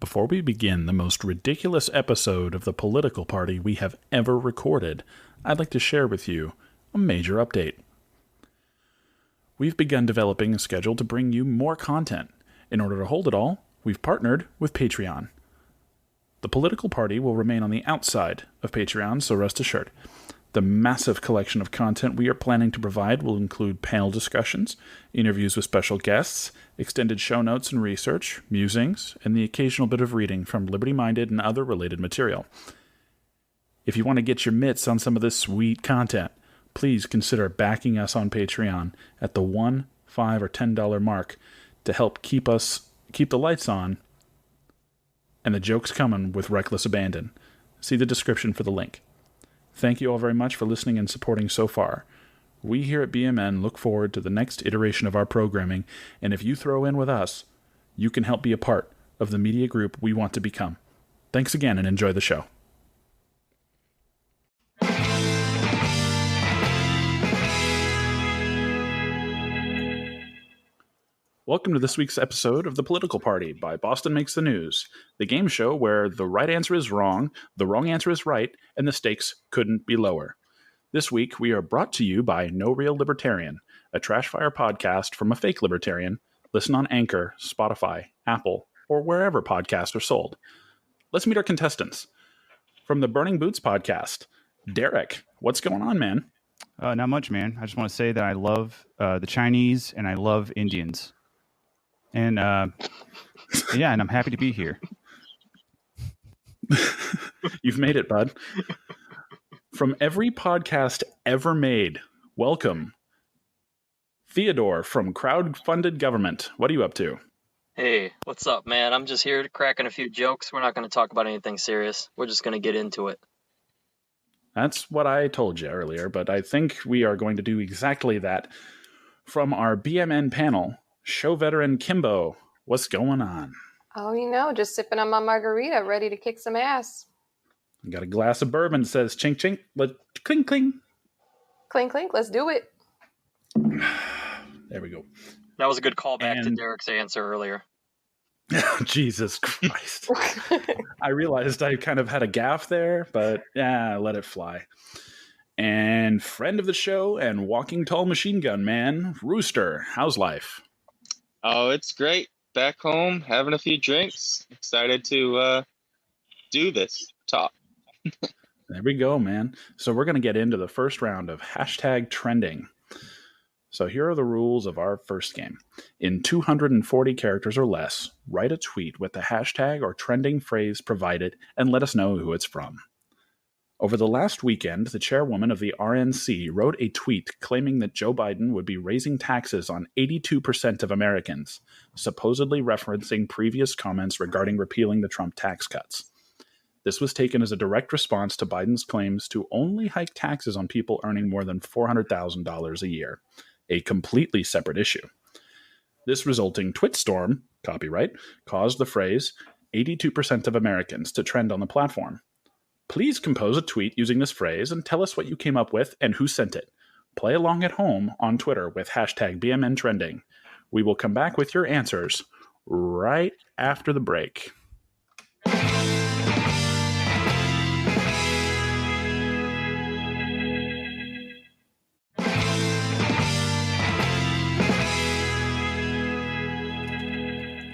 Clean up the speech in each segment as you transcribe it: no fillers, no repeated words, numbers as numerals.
Before we begin the most ridiculous episode of the political party we have ever recorded, I'd like to share with you a major update. We've begun developing a schedule to bring you more content. In order to hold it all, we've partnered with Patreon. The political party will remain on the outside of Patreon, so rest assured. The massive collection of content we are planning to provide will include panel discussions, interviews with special guests, extended show notes and research, musings, and the occasional bit of reading from Liberty-Minded and other related material. If you want to get your mitts on some of this sweet content, please consider backing us on Patreon at the $1, $5, or $10 mark to help keep the lights on and the jokes coming with reckless abandon. See the description for the link. Thank you all very much for listening and supporting so far. We here at BMN look forward to the next iteration of our programming, and if you throw in with us, you can help be a part of the media group we want to become. Thanks again and enjoy the show. Welcome to this week's episode of The Political Party by Boston Makes the News, the game show where the right answer is wrong, the wrong answer is right, and the stakes couldn't be lower. This week, we are brought to you by No Real Libertarian, a trashfire podcast from a fake libertarian. Listen on Anchor, Spotify, Apple, or wherever podcasts are sold. Let's meet our contestants. From the Burning Boots podcast, Derek, what's going on, man? Not much, man. I just want to say that I love the Chinese and I love Indians. And yeah, and I'm happy to be here. You've made it, bud. From every podcast ever made, welcome, Theodore from Crowdfunded Government. What are you up to? Hey, what's up, man? I'm just here cracking a few jokes. We're not going to talk about anything serious. We're just going to get into it. That's what I told you earlier, but I think we are going to do exactly that. From our BMN panel, show veteran Kimbo, what's going on? Oh, just sipping on my margarita, ready to kick some ass. Got a glass of bourbon, says chink chink, let clink clink. Clink clink, let's do it. There we go. That was a good callback to Derek's answer earlier. Jesus Christ. I realized I kind of had a gaffe there, but yeah, let it fly. And friend of the show and walking tall machine gun man, Rooster, how's life? Oh, it's great. Back home, having a few drinks. Excited to do this talk. There we go, man. So we're going to get into the first round of hashtag trending. So here are the rules of our first game. In 240 characters or less, write a tweet with the hashtag or trending phrase provided and let us know who it's from. Over the last weekend, the chairwoman of the RNC wrote a tweet claiming that Joe Biden would be raising taxes on 82% of Americans, supposedly referencing previous comments regarding repealing the Trump tax cuts. This was taken as a direct response to Biden's claims to only hike taxes on people earning more than $400,000 a year, a completely separate issue. This resulting twitstorm, copyright, caused the phrase 82% of Americans to trend on the platform. Please compose a tweet using this phrase and tell us what you came up with and who sent it. Play along at home on Twitter with hashtag BMN Trending. We will come back with your answers right after the break.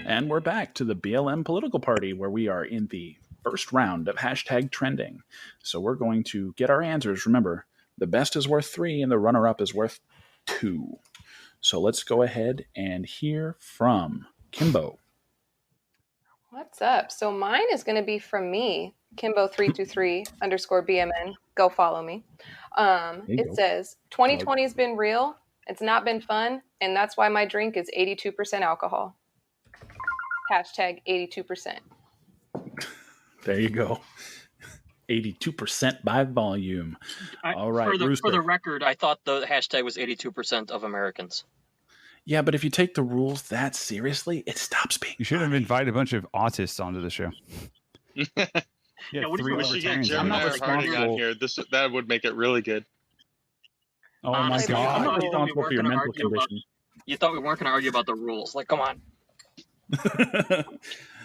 And we're back to the BLM Political Party, where we are in the first round of hashtag trending. So we're going to get our answers. Remember, the best is worth 3 and the runner-up is worth 2. So let's go ahead and hear from Kimbo. What's up? So mine is going to be from me, Kimbo323_BMN. Go follow me. It says, 2020 has been real. It's not been fun. And that's why my drink is 82% alcohol. Hashtag 82%. There you go. 82% by volume. All right, for the record, I thought the hashtag was 82% of Americans. Yeah, but if you take the rules that seriously, it stops being. You should have invited a bunch of autists onto the show. Yeah, what we should get Jeremiah Harding on here. That would make it really good. Oh my God! I'm not responsible for your mental condition. You thought we weren't going to argue about the rules? Like, come on.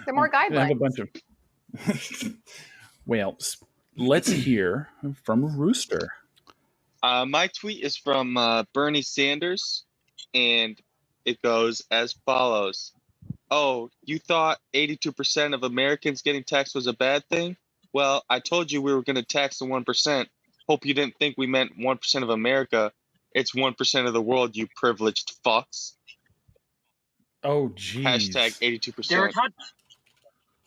They're more I have a guidelines. bunch of. Well, let's hear from Rooster. My tweet is from Bernie Sanders, and it goes as follows. Oh, you thought 82% of Americans getting taxed was a bad thing? Well, I told you we were going to tax the 1%. Hope you didn't think we meant 1% of America. It's 1% of the world, you privileged fucks. Oh, geez. Hashtag 82%.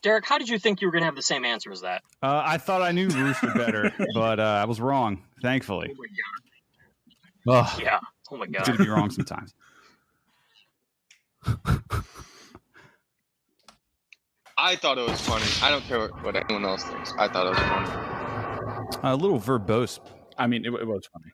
Derek, how did you think you were going to have the same answer as that? I thought I knew Rooster better, but I was wrong, thankfully. Oh my god. Ugh, Yeah. Oh my it's good god. to be wrong sometimes. I thought it was funny. I don't care what anyone else thinks. I thought it was funny. A little verbose. I mean, it was funny.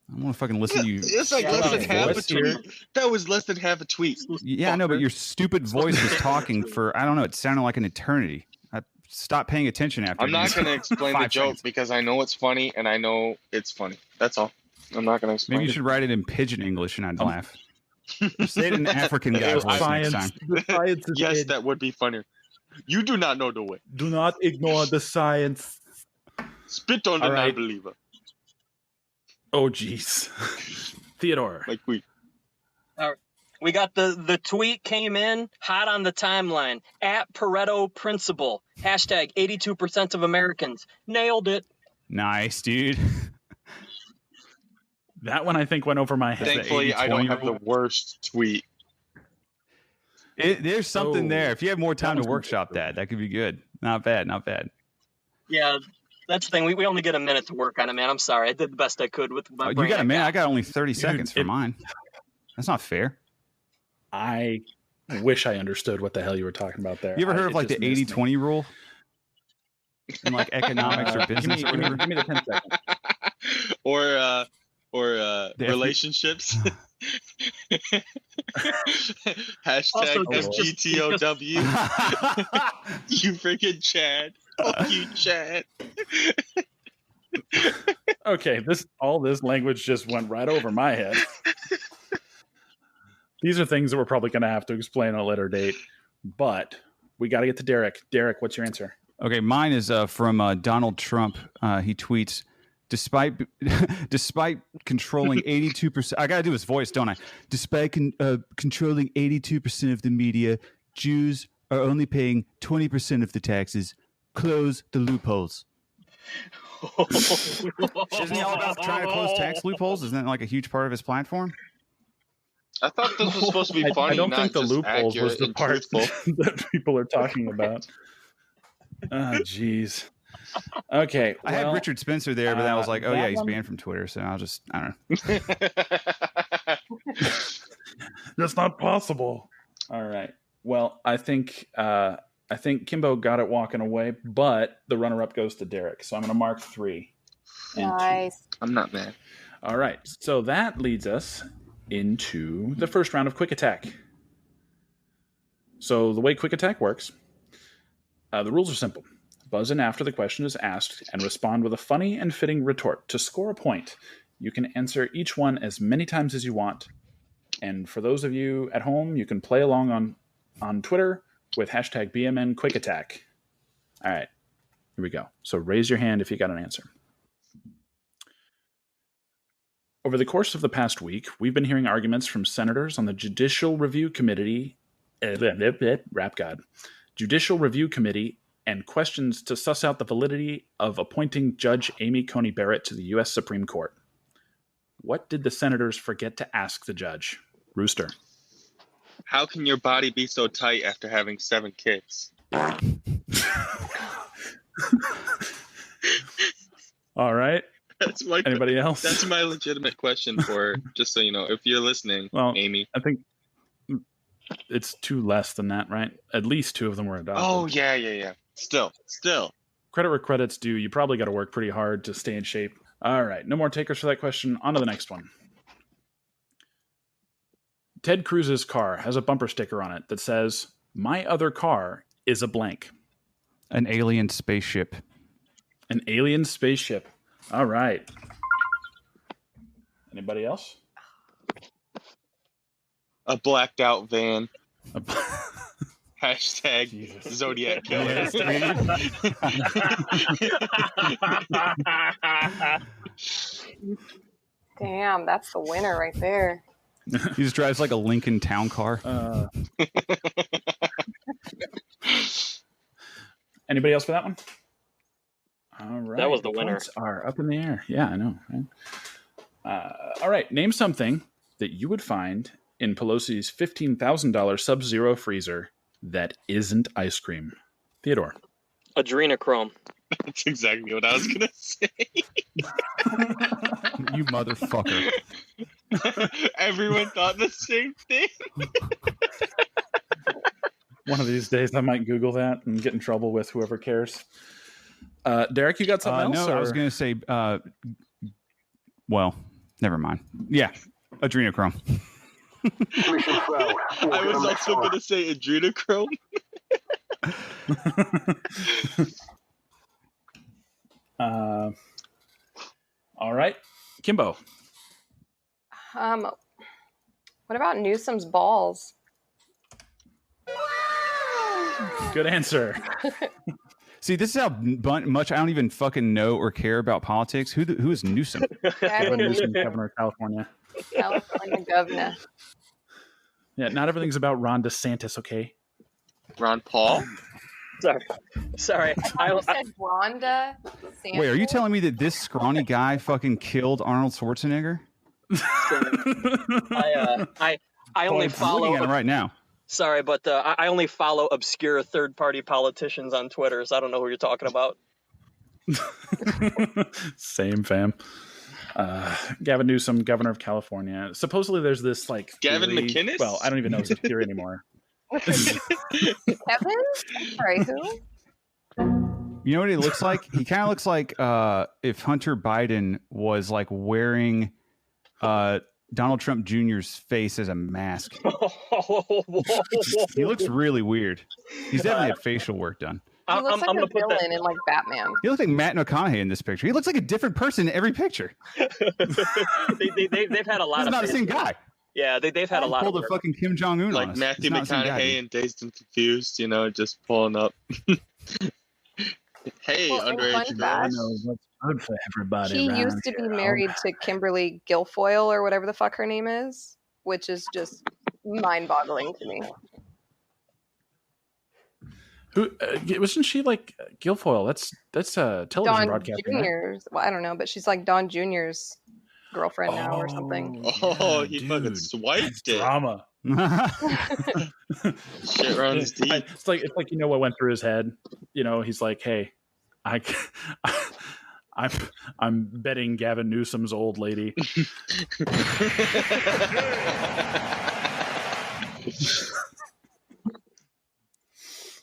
I want to fucking listen to you. It's like Yeah, less than that's half a voice here. tweet. That was less than half a tweet. Yeah, I know, but your stupid voice was talking for, I don't know, it sounded like an eternity. I stopped paying attention after I'm not these going to explain the 5 joke seconds. because I know it's funny and I know it's funny. That's all. I'm not going to explain Maybe you it. should write it in pidgin English and I'd laugh. Say it in African guy It was voice next time. The science is Yes, in. that would be funnier. You do not know the way. Do not ignore the science. Spit on the All right. non-believer. Oh, jeez. Theodore. Like we. We got the tweet came in hot on the timeline at Pareto Principle. Hashtag 82% of Americans. Nailed it. Nice, dude. That one I think went over my head. Thankfully, I don't have the worst tweet. There's something Oh, there. If you have more time that to was workshop good. that could be good. Not bad, not bad. Yeah, that's the thing. We only get a minute to work on it, man. I'm sorry. I did the best I could with my You brain. got a minute. I got only 30 seconds for it- mine. That's not fair. I wish I understood what the hell you were talking about there. You ever heard It of like the just missed me. 80-20 rule? In like economics or business or whatever? Give me the 10 seconds. or The relationships. Hashtag Also, FGTOW. You freaking Chad. Fuck you, Chad. Okay, all this language just went right over my head. These are things that we're probably going to have to explain at a later date, but we got to get to Derek. Derek, what's your answer? Okay, mine is from Donald Trump. He tweets, despite controlling 82%, I got to do his voice, don't I? Despite controlling 82% of the media, Jews are only paying 20% of the taxes. Close the loopholes. Isn't he all about trying to close tax loopholes? Isn't that like a huge part of his platform? I thought this was supposed to be funny. I don't not think the just loopholes was accurate the and part truthful. that people are talking about. Oh, jeez. Okay. I had Richard Spencer there, but I was like, oh that yeah, he's one- banned from Twitter, so I don't know. That's not possible. All right. Well, I think Kimbo got it walking away, but the runner-up goes to Derek. So I'm going to mark 3. and 2. Nice. I'm not mad. All right. So that leads us into the first round of Quick Attack. So the way Quick Attack works, the rules are simple. Buzz in after the question is asked and respond with a funny and fitting retort. To score a point, you can answer each one as many times as you want. And for those of you at home, you can play along on Twitter with hashtag BMN Quick Attack. All right, here we go. So raise your hand if you got an answer. Over the course of the past week, we've been hearing arguments from senators on the Judicial Review Committee, Judicial Review Committee, and questions to suss out the validity of appointing Judge Amy Coney Barrett to the U.S. Supreme Court. What did the senators forget to ask the judge? Rooster. How can your body be so tight after having 7 kids? All right. That's my Anybody else? That's my legitimate question for just so you know, if you're listening, Well, Amy. I think it's 2 less than that, right? At least 2 of them were adopted. Oh yeah. Still. Credit where credit's due. You probably got to work pretty hard to stay in shape. All right. No more takers for that question. On to the next one. Ted Cruz's car has a bumper sticker on it that says, "My other car is a blank." An alien spaceship. An alien spaceship. All right. Anybody else? A blacked out van. Hashtag Jesus. Zodiac Killer. Damn, that's the winner right there. He just drives like a Lincoln Town Car. Anybody else for that one? All right. That was the winner. Points are up in the air. Yeah, I know. Right? All right. Name something that you would find in Pelosi's $15,000 Sub-Zero freezer that isn't ice cream. Theodore. Adrenochrome. That's exactly what I was going to say. You motherfucker. Everyone thought the same thing. One of these days I might Google that and get in trouble with whoever cares. Derek, you got something else? No, or? I was going to say, well, never mind. Yeah, adrenochrome. I was also going to say adrenochrome. All right. Kimbo. What about Newsom's balls? Good answer. See, this is how much I don't even fucking know or care about politics. Who is Newsom? Gavin Newsom, governor of California. California governor. Yeah, not everything's about Ron DeSantis, okay? Ron Paul? Sorry. I said Rhonda. Wait, are you telling me that this scrawny guy fucking killed Arnold Schwarzenegger? I only follow. I'm looking at him right now. Sorry, but I only follow obscure third-party politicians on Twitter, so I don't know who you're talking about. Same, fam. Gavin Newsom, governor of California. Supposedly there's this like Gavin theory, McInnes? Well, I don't even know if it's a theory anymore. Kevin? Sorry, who? You know what he looks like? He kind of looks like if Hunter Biden was like wearing Donald Trump Jr.'s face as a mask. He looks really weird. He's definitely had facial work done. He looks like a villain in like Batman. He looks like Matt McConaughey in this picture. He looks like a different person in every picture. They've had a lot He's of. not the same guy. Yeah, they've had a lot. Pulled of a fucking Kim Jong Un like on us. Matthew McConaughey and Dazed and Confused, you know, just pulling up. Hey, Well, underage I girls. know what's good for everybody. He around used to be here. married to Kimberly Guilfoyle or whatever the fuck her name is, which is just mind-boggling to me. Who wasn't she like Guilfoyle? That's a television Don broadcasting. Right? Jr.'s. Well, I don't know, but she's like Don Jr.'s girlfriend now or something. Oh, yeah, he dude. fucking swiped it. Drama. Shit runs deep. It's like you know what went through his head. You know, he's like, hey, I'm betting Gavin Newsom's old lady.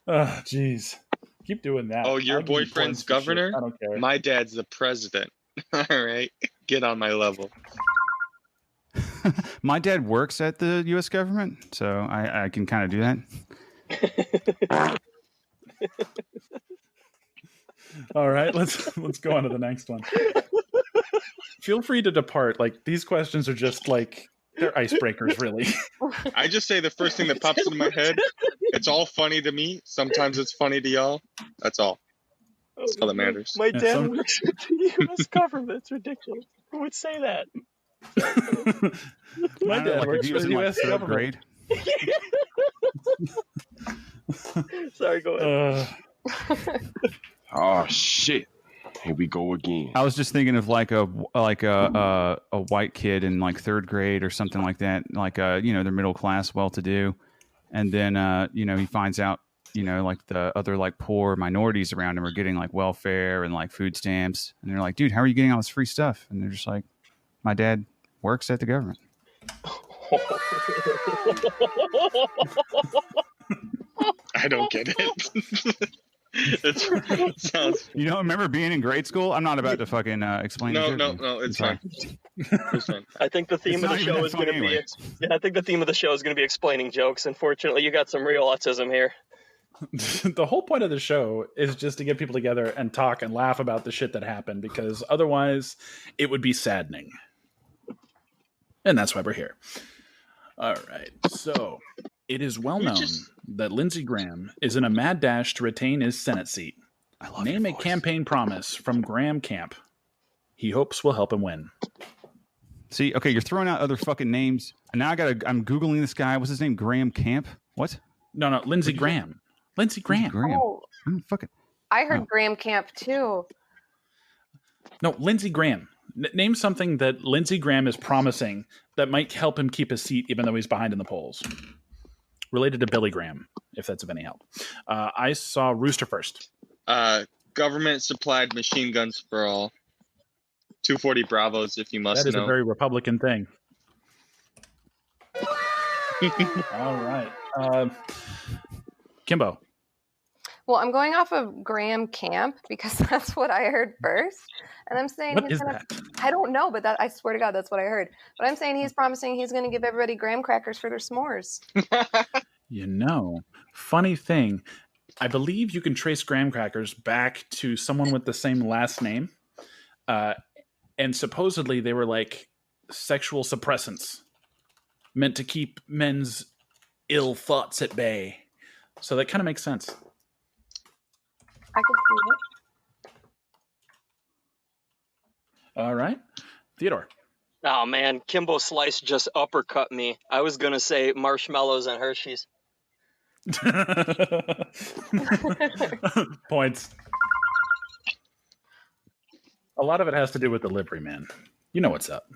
Oh, jeez. Keep doing that. Oh, your I'll give you boyfriend's points for shit. governor? I don't care. My dad's the president. All right, get on my level. My dad works at the U.S. government, so I can kind of do that. All right, let's go on to the next one. Feel free to depart. Like, these questions are just like, they're icebreakers, really. I just say the first thing that pops into my head. It's all funny to me. Sometimes it's funny to y'all. That's all. That's all that matters. My Yeah, dad works with the U.S. government. It's ridiculous. Who would say that? My I don't know, dad like works if he for was the in like U.S. third government. grade. Sorry, go ahead. Oh shit! Here we go again. I was just thinking of like a white kid in like third grade or something like that. Like you know, they're middle class, well to do, and then you know, he finds out, you know, like the other like poor minorities around him are getting like welfare and like food stamps, and they're like, dude, how are you getting all this free stuff? And they're just like, my dad works at the government. I don't get it. It sounds. You don't remember being in grade school? I'm not about to fucking explain. No, the joke. no, it's I'm fine. sorry. It's fine. I think the theme It's of the not even show that is going to funny be. anyway. Yeah, I think the theme of the show is going to be explaining jokes. Unfortunately, you got some real autism here. The whole point of the show is just to get people together and talk and laugh about the shit that happened, because otherwise it would be saddening. And that's why we're here. All right. So It is well known that Lindsey Graham is in a mad dash to retain his Senate seat. Name a campaign promise from Graham Camp he hopes will help him win. See, okay, you're throwing out other fucking names. And now I'm Googling this guy. What's his name? Graham Camp? What? No, Lindsey Graham. Lindsey Graham. Oh, Fucking. I heard Graham Camp too. No, Lindsey Graham. Name something that Lindsey Graham is promising that might help him keep his seat even though he's behind in the polls. Related to Billy Graham, if that's of any help. I saw Rooster first. Government supplied machine guns for all. 240 Bravos, if you must know. That is a very Republican thing. All right. Kimbo. Well, I'm going off of Graham Camp because that's what I heard first. And I'm saying What is that? I don't know, but I swear to God, that's what I heard. But I'm saying he's promising he's going to give everybody graham crackers for their s'mores. You know, funny thing, I believe you can trace graham crackers back to someone with the same last name. And supposedly they were like sexual suppressants meant to keep men's ill thoughts at bay. So that kind of makes sense. I could see it. All right. Theodore. Oh man, Kimbo Slice just uppercut me. I was gonna say marshmallows and Hershey's. Points. A lot of it has to do with delivery, man. You know what's up.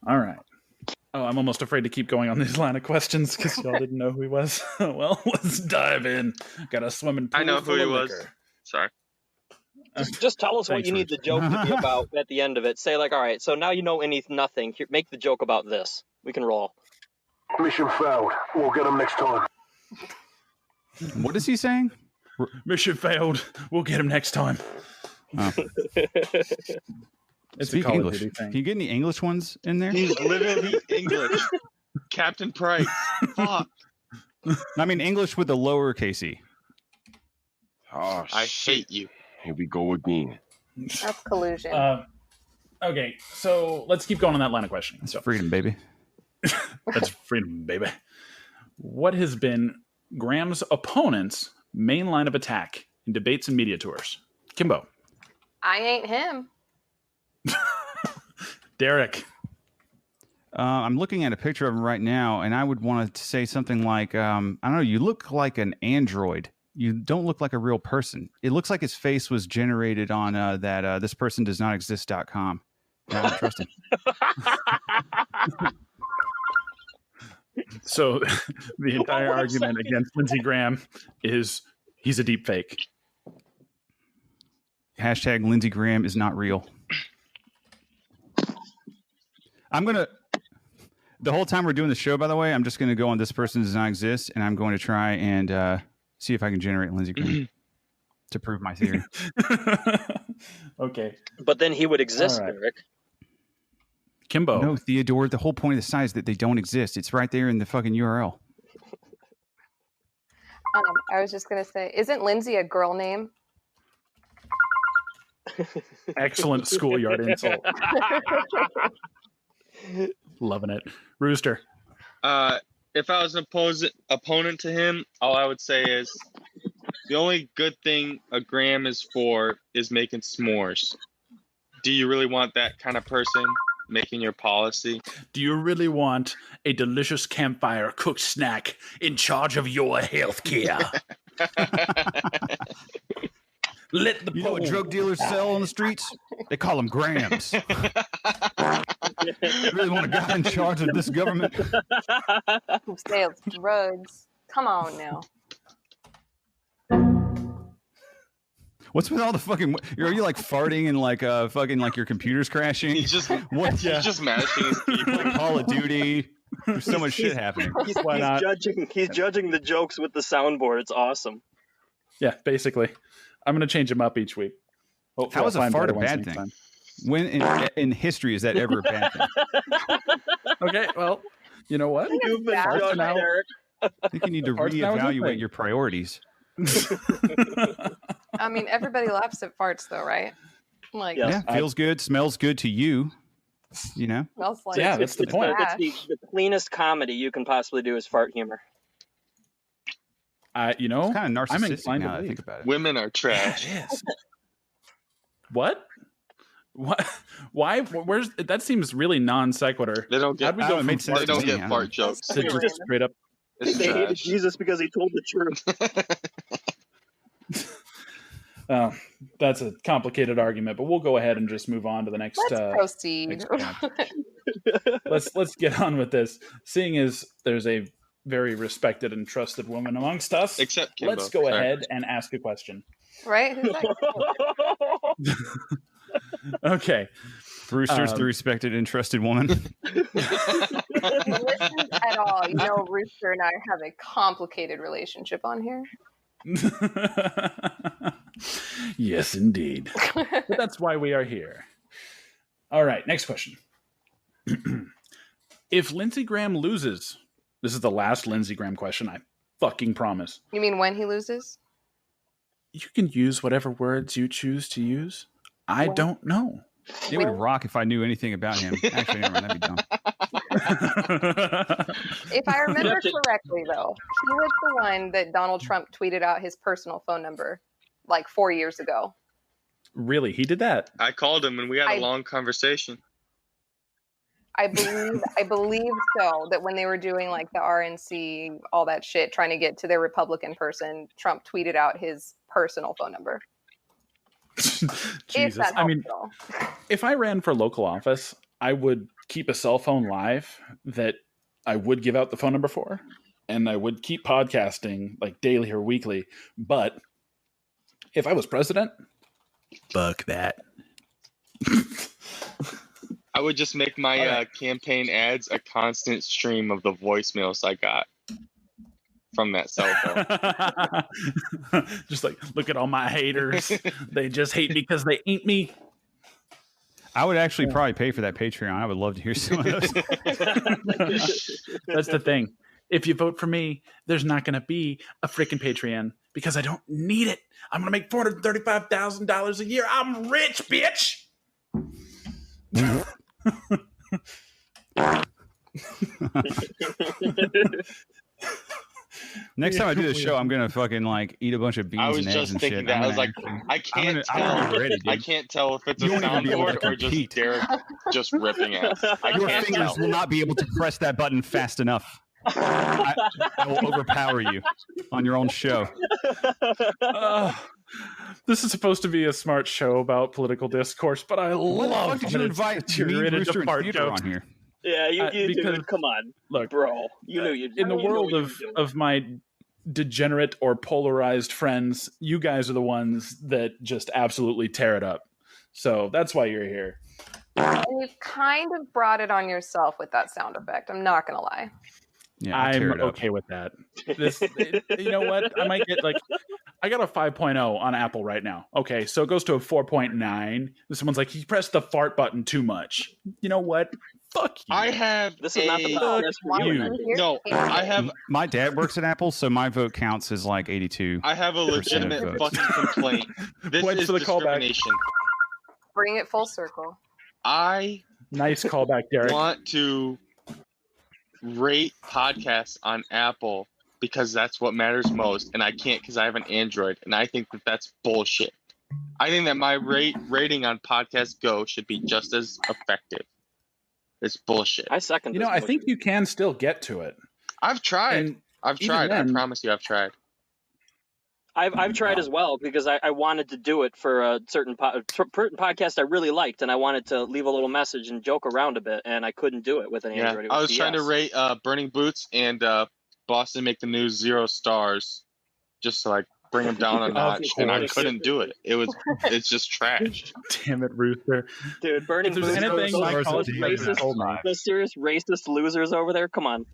All right. Oh, I'm almost afraid to keep going on these line of questions because y'all didn't know who he was. Well, let's dive in. Got a swimming pool. I know who he was. Liquor. Sorry. Just tell us what Thanks, you need the joke to be about at the end of it. Say like, all right, so now you know nothing. Here, make the joke about this. We can roll. Mission failed. We'll get him next time. What is he saying? Mission failed. We'll get him next time. Oh. It's Speak a Call of English. Duty thing. Can you get any English ones in there? He's literally English. Captain Price. Fuck. I mean, English with the lowercase e. Oh, I shit. hate you. Here we go again. That's collusion. Okay, so let's keep going on that line of questioning. It's So freedom, baby. that's freedom, baby. What has been Graham's opponent's main line of attack in debates and media tours? Kimbo. I ain't him. Derek. I'm looking at a picture of him right now, and I would want to say something like, I don't know, you look like an android. You don't look like a real person. It looks like his face was generated on that thispersondoesnotexist.com. I don't trust him. So the entire argument against Lindsey Graham is he's a deep fake. Hashtag Lindsey Graham is not real. The whole time we're doing the show, by the way, I'm just going to go on This Person Does Not Exist, and I'm going to try and see if I can generate Lindsey Graham to prove my theory. Okay. But then he would exist, All right. Eric. Kimbo. No, Theodore, the whole point of the site is that they don't exist. It's right there in the fucking URL. I was just going to say, isn't Lindsay a girl name? Excellent schoolyard insult. Loving it. Rooster. If I was an opponent to him, all I would say is the only good thing a Graham is for is making s'mores. Do you really want that kind of person making your policy? Do you really want a delicious campfire cooked snack in charge of your health care? Let the You know what drug dealers sell on the streets? They call them grams. You really want a guy in charge of this government? Who sells drugs? Come on now. What's with all the fucking? Are you like farting and like fucking like your computer's crashing? He's just What? he's just mashing his keyboard. Like Call of Duty. There's so much shit happening. Why not? He's judging the jokes with the soundboard. It's awesome. Yeah, basically. I'm going to change them up each week. Hopefully How is I'll a find fart a better ones bad next thing? time. When in history is that ever a bad thing? Okay, well, you know what? You've been Farts judged, now- Eric. I think you need to Fart's now a good reevaluate thing. your priorities. I mean, everybody laughs at farts, though, right? Like, Yes. Yeah, feels good, smells good to you. You know? Smells like Yeah, that's the point. That's the cleanest comedy you can possibly do is fart humor. You know, It's kind of I'm narcissistic inclined now to that I believe. think about it. Women are trash. Yes. What? What? Why? Where's that? Seems really non sequitur. They don't get. How'd we I go don't know, it from made sense They to don't me, get I fart don't jokes. to just straight up? It's They hated trash. Jesus because he told the truth. That's a complicated argument, but we'll go ahead and just move on to the next. Let's proceed. Let's get on with this. Seeing as there's a very respected and trusted woman amongst us, Except Kimbo. let's go Sorry. ahead and ask a question. Right? Who's that? Okay. Brewster's the respected and trusted woman. If you listen at all, you know Rooster and I have a complicated relationship on here. Yes, indeed. But that's why we are here. All right, next question. If Lindsey Graham loses, this is the last Lindsey Graham question, I fucking promise. You mean when he loses? You can use whatever words you choose to use. I don't know. It would rock if I knew anything about him. Actually, never mind. That'd be dumb. If I remember correctly, though, he was the one that Donald Trump tweeted out his personal phone number like 4 years ago. Really? He did that? I called him and we had a long conversation. I believe so, that when they were doing like the RNC, all that shit, trying to get to their Republican person, Trump tweeted out his personal phone number. Jesus. I mean, if I ran for local office, I would keep a cell phone live that I would give out the phone number for, and I would keep podcasting like daily or weekly. But if I was president, fuck that. I would just make my campaign ads a constant stream of the voicemails I got from that cell phone. Just like, look at all my haters. They just hate me because they ain't me. I would actually probably pay for that Patreon. I would love to hear some of those. That's the thing. If you vote for me, there's not going to be a freaking Patreon because I don't need it. I'm going to make $435,000 a year. I'm rich, bitch. Next time I do this show, I'm gonna fucking like eat a bunch of beans I was and eggs just and thinking shit. that. I was like, I can't tell if it's a soundboard or just Derek just ripping it. Your fingers will not be able to press that button fast enough. I will overpower you on your own show. This is supposed to be a smart show about political discourse, but I love did you invite me, Rooster, and Theater on here? Yeah, you because, dude, come on. Look, bro, you know you. In the world of my degenerate or polarized friends, you guys are the ones that just absolutely tear it up. So that's why you're here. And you've kind of brought it on yourself with that sound effect. I'm not going to lie. Yeah, I'm okay with that. You know what? I might get like, I got a 5.0 on Apple right now. Okay, so it goes to a 4.9. Someone's like, he pressed the fart button too much. You know what? Fuck you. I have this is not the podcast for you. No, I have. My dad works at Apple, so my vote counts as like 82. I have a legitimate fucking complaint. This is discrimination. Bring it full circle. I nice callback, Derek. Want to rate podcasts on Apple because that's what matters most, and I can't because I have an Android, and I think that that's bullshit. I think that my rating on Podcast Go should be just as effective. It's bullshit. I second. You know, I think you can still get to it. I've tried. And I've tried. then, I promise you, I've tried. I've tried as well because I wanted to do it for a certain podcast I really liked, and I wanted to leave a little message and joke around a bit, and I couldn't do it with an Android. It was I was BS. trying to rate Burning Boots and Boston Make the News 0 stars, just to like bring them down a notch, and I couldn't do it. It's just trash. Damn it, Rooster. Dude, Burning Boots. Those serious racist losers over there. Come on.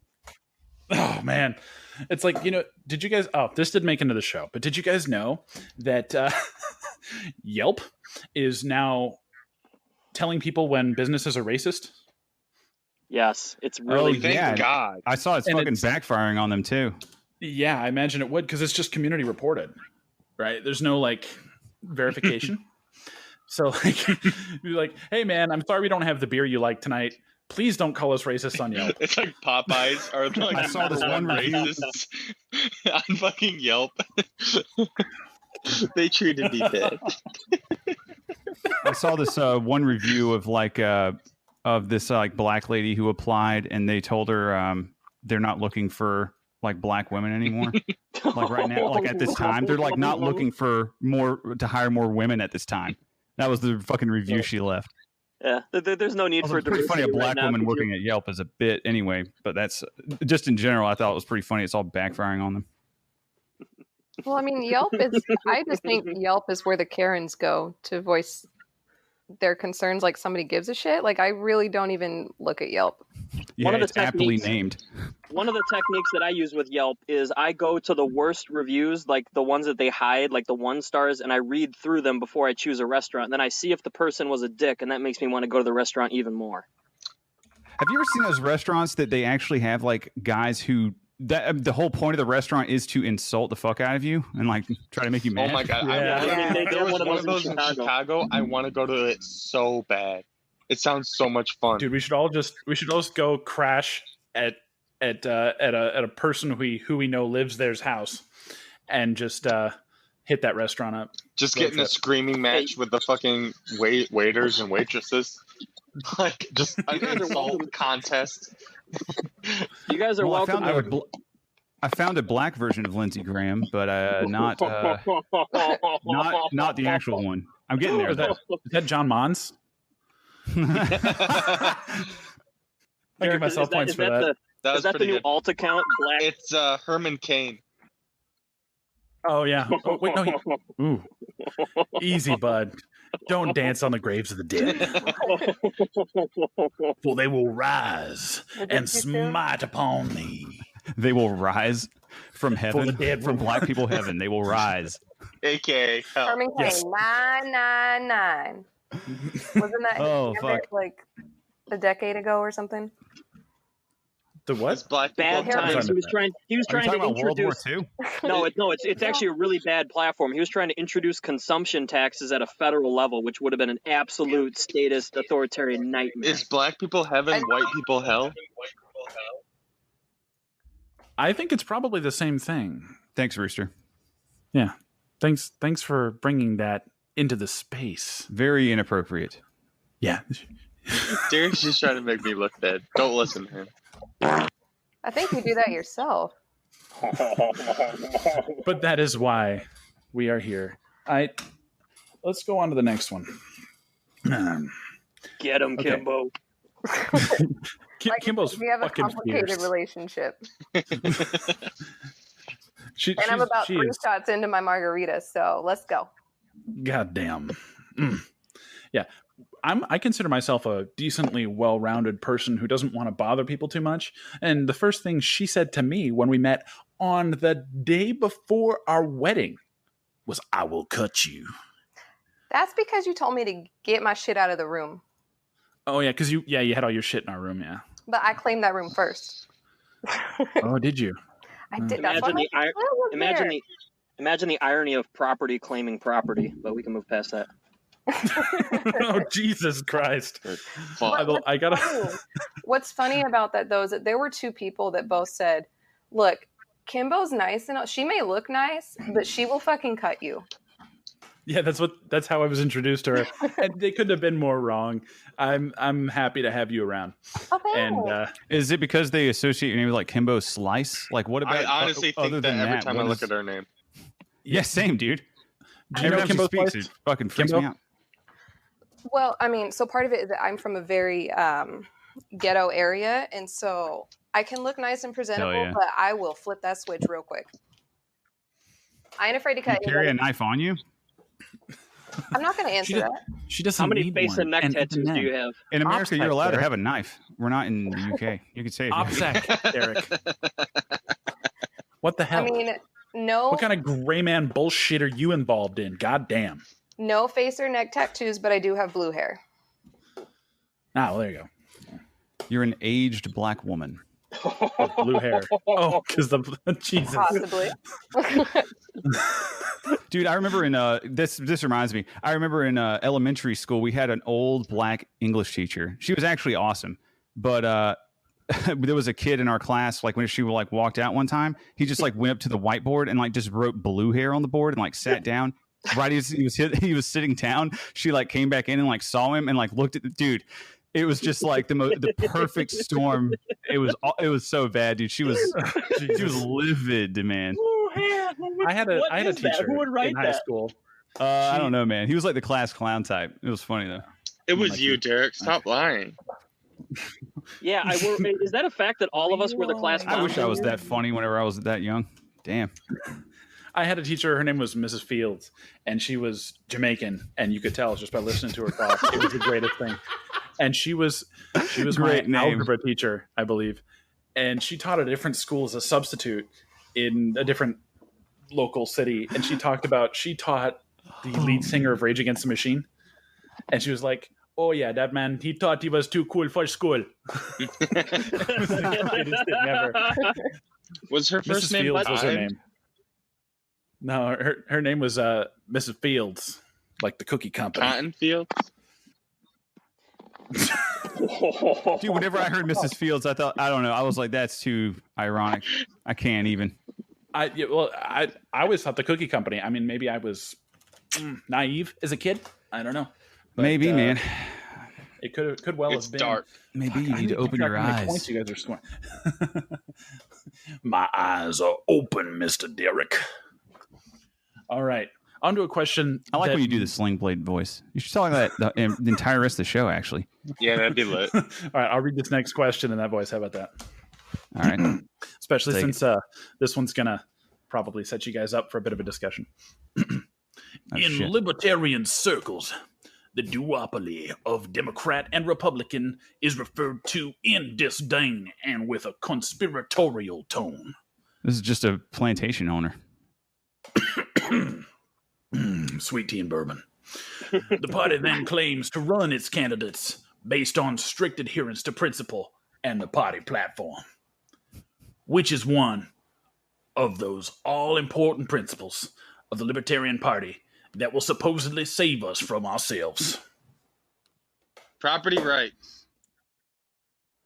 Oh man, it's like, you know, did you guys? Oh, this didn't make it into the show, but did you guys know that Yelp is now telling people when businesses are racist? Yes, it's really. Thank God. I saw it's fucking backfiring on them too. Yeah, I imagine it would because it's just community reported, right? There's no like verification. So like, you're like, hey man, I'm sorry we don't have the beer you like tonight. Please don't call us racist on Yelp. It's like Popeyes are like I saw this one review racists on fucking Yelp. They treated me bad. I saw this one review of like of this like black lady who applied, and they told her they're not looking for like black women anymore. Like right now, like at this time, they're like not looking for to hire more women at this time. That was the fucking review she left. Yeah, there's no need for it's pretty funny. A black woman working at Yelp is a bit anyway, but that's just in general. I thought it was pretty funny. It's all backfiring on them. Well, I mean, I just think Yelp is where the Karens go to voice their concerns. Like somebody gives a shit. Like I really don't even look at Yelp. Yeah, it's aptly named. One of the techniques that I use with Yelp is I go to the worst reviews, like the ones that they hide, like the 1 stars, and I read through them before I choose a restaurant. And then I see if the person was a dick, and that makes me want to go to the restaurant even more. Have you ever seen those restaurants that they actually have like guys who the whole point of the restaurant is to insult the fuck out of you and like try to make you mad? Oh my god! There was one of those in Chicago. I want to go to it so bad. It sounds so much fun, dude. We should all just go crash at a person who we know lives there's house, and just hit that restaurant up. Just get in a screaming match with the fucking waiters and waitresses. Like just an insult contest. You guys are welcome. I found a black version of Lindsey Graham, but not the actual one. I'm getting there. Is that John Mons? I give myself points for that. That was is that the new alt account? Black. It's Herman Cain. Oh yeah. Oh, wait, no. Ooh. Easy, bud. Don't dance on the graves of the dead. For they will rise and smite upon me. They will rise from heaven. From black people heaven. They will rise. AKA hell. Herman Cain, Yes. 999. Wasn't that fuck. like a decade ago or something? The what? It's black bad people. times. He was trying to about introduce. World War II? No, it's actually a really bad platform. He was trying to introduce consumption taxes at a federal level, which would have been an absolute statist authoritarian nightmare. Is black people heaven, white people hell? I think it's probably the same thing. Thanks, Rooster. Yeah. Thanks for bringing that into the space. Very inappropriate. Yeah. Derek's just trying to make me look bad. Don't listen to him. I think you do that yourself. But that is why we are here. Let's go on to the next one. Get him, Okay. Kimbo. Kimbo's we have a fucking complicated fierce. relationship. And I'm about she 3 is shots into my margarita, so let's go. goddamn. Yeah. I consider myself a decently well-rounded person who doesn't want to bother people too much. And the first thing she said to me when we met on the day before our wedding was, "I will cut you." That's because you told me to get my shit out of the room. Oh yeah, because you had all your shit in our room, yeah. But I claimed that room first. Oh, did you? I did. That's why Imagine the irony of property claiming property, but we can move past that. Oh Jesus Christ! I gotta. What's funny about that though is that there were 2 people that both said, "Look, Kimbo's nice and she may look nice, but she will fucking cut you." Yeah, that's how I was introduced to her, and they couldn't have been more wrong. I'm happy to have you around. Okay. And Is it because they associate your name with like Kimbo Slice? Like what about? I honestly think other that than every time I what look is- at her name. Yeah, same, dude. Do you know Every time she Kimbo speaks, Slice? it fucking freaks Kimbo? me out. Well, I mean, so part of it is that I'm from a very ghetto area, and so I can look nice and presentable, Hell yeah. but I will flip that switch real quick. I ain't afraid to cut You carry a anybody. knife on you? I'm not going to answer that. she doesn't. How many need face one. and neck even tattoos do then. you have? In America, you're OPSEC, allowed to Derek. have a knife. We're not in the UK. You could say it. OPSEC, Derek. What the hell? I mean, no, what kind of gray man bullshit are you involved in? God damn. no face or neck tattoos, but I do have blue hair. Ah, well, there you go. You're an aged black woman. Blue hair. Oh, because the Jesus. Possibly. Dude, I remember in this reminds me. I remember in elementary school we had an old black English teacher. She was actually awesome, but there was a kid in our class, like when she like walked out one time, he just like went up to the whiteboard and like just wrote blue hair on the board and like sat down. Right as he was sitting down, she like came back in and like saw him and like looked at the dude. It was just like the perfect storm. It was so bad, dude. She was livid, man. I had a teacher Who would write in high school. I don't know, man. He was like the class clown type. It was funny though. It was you, Derek. Stop lying. Yeah, is that a fact that all of us were the class clowns? I wish I was that funny whenever I was that young. Damn. I had a teacher. Her name was Mrs. Fields, and she was Jamaican, and you could tell just by listening to her talk. It was the greatest thing. And she was Great my name. algebra teacher, I believe, and she taught at a different school as a substitute in a different local city. And she taught the lead singer of Rage Against the Machine, and she was like, "Oh yeah, that man, he thought he was too cool for school." It was the greatest thing ever. Was her first Mrs. name Fields was her Bud? name. No, her name was Mrs. Fields, like the cookie company. Cotton Fields? Dude, whenever I heard Mrs. Fields, I don't know. I was like, that's too ironic. I can't even. I always thought the cookie company. I mean, maybe I was naive as a kid. I don't know. But, Maybe, man. It could well It's have been dark. Maybe you need to open your eyes. Points you guys are scoring. My eyes are open, Mr. Derek. All right. On to a question. I like when you do the Sling Blade voice. You should tell that the entire rest of the show, actually. Yeah, that'd be lit. All right. I'll read this next question in that voice. How about that? All right. Especially Take since this one's going to probably set you guys up for a bit of a discussion. In libertarian circles, the duopoly of Democrat and Republican is referred to in disdain and with a conspiratorial tone. This is just a plantation owner. Sweet tea and bourbon. The party then claims to run its candidates based on strict adherence to principle and the party platform, which is one of those all-important principles of the Libertarian Party that will supposedly save us from ourselves. Property rights.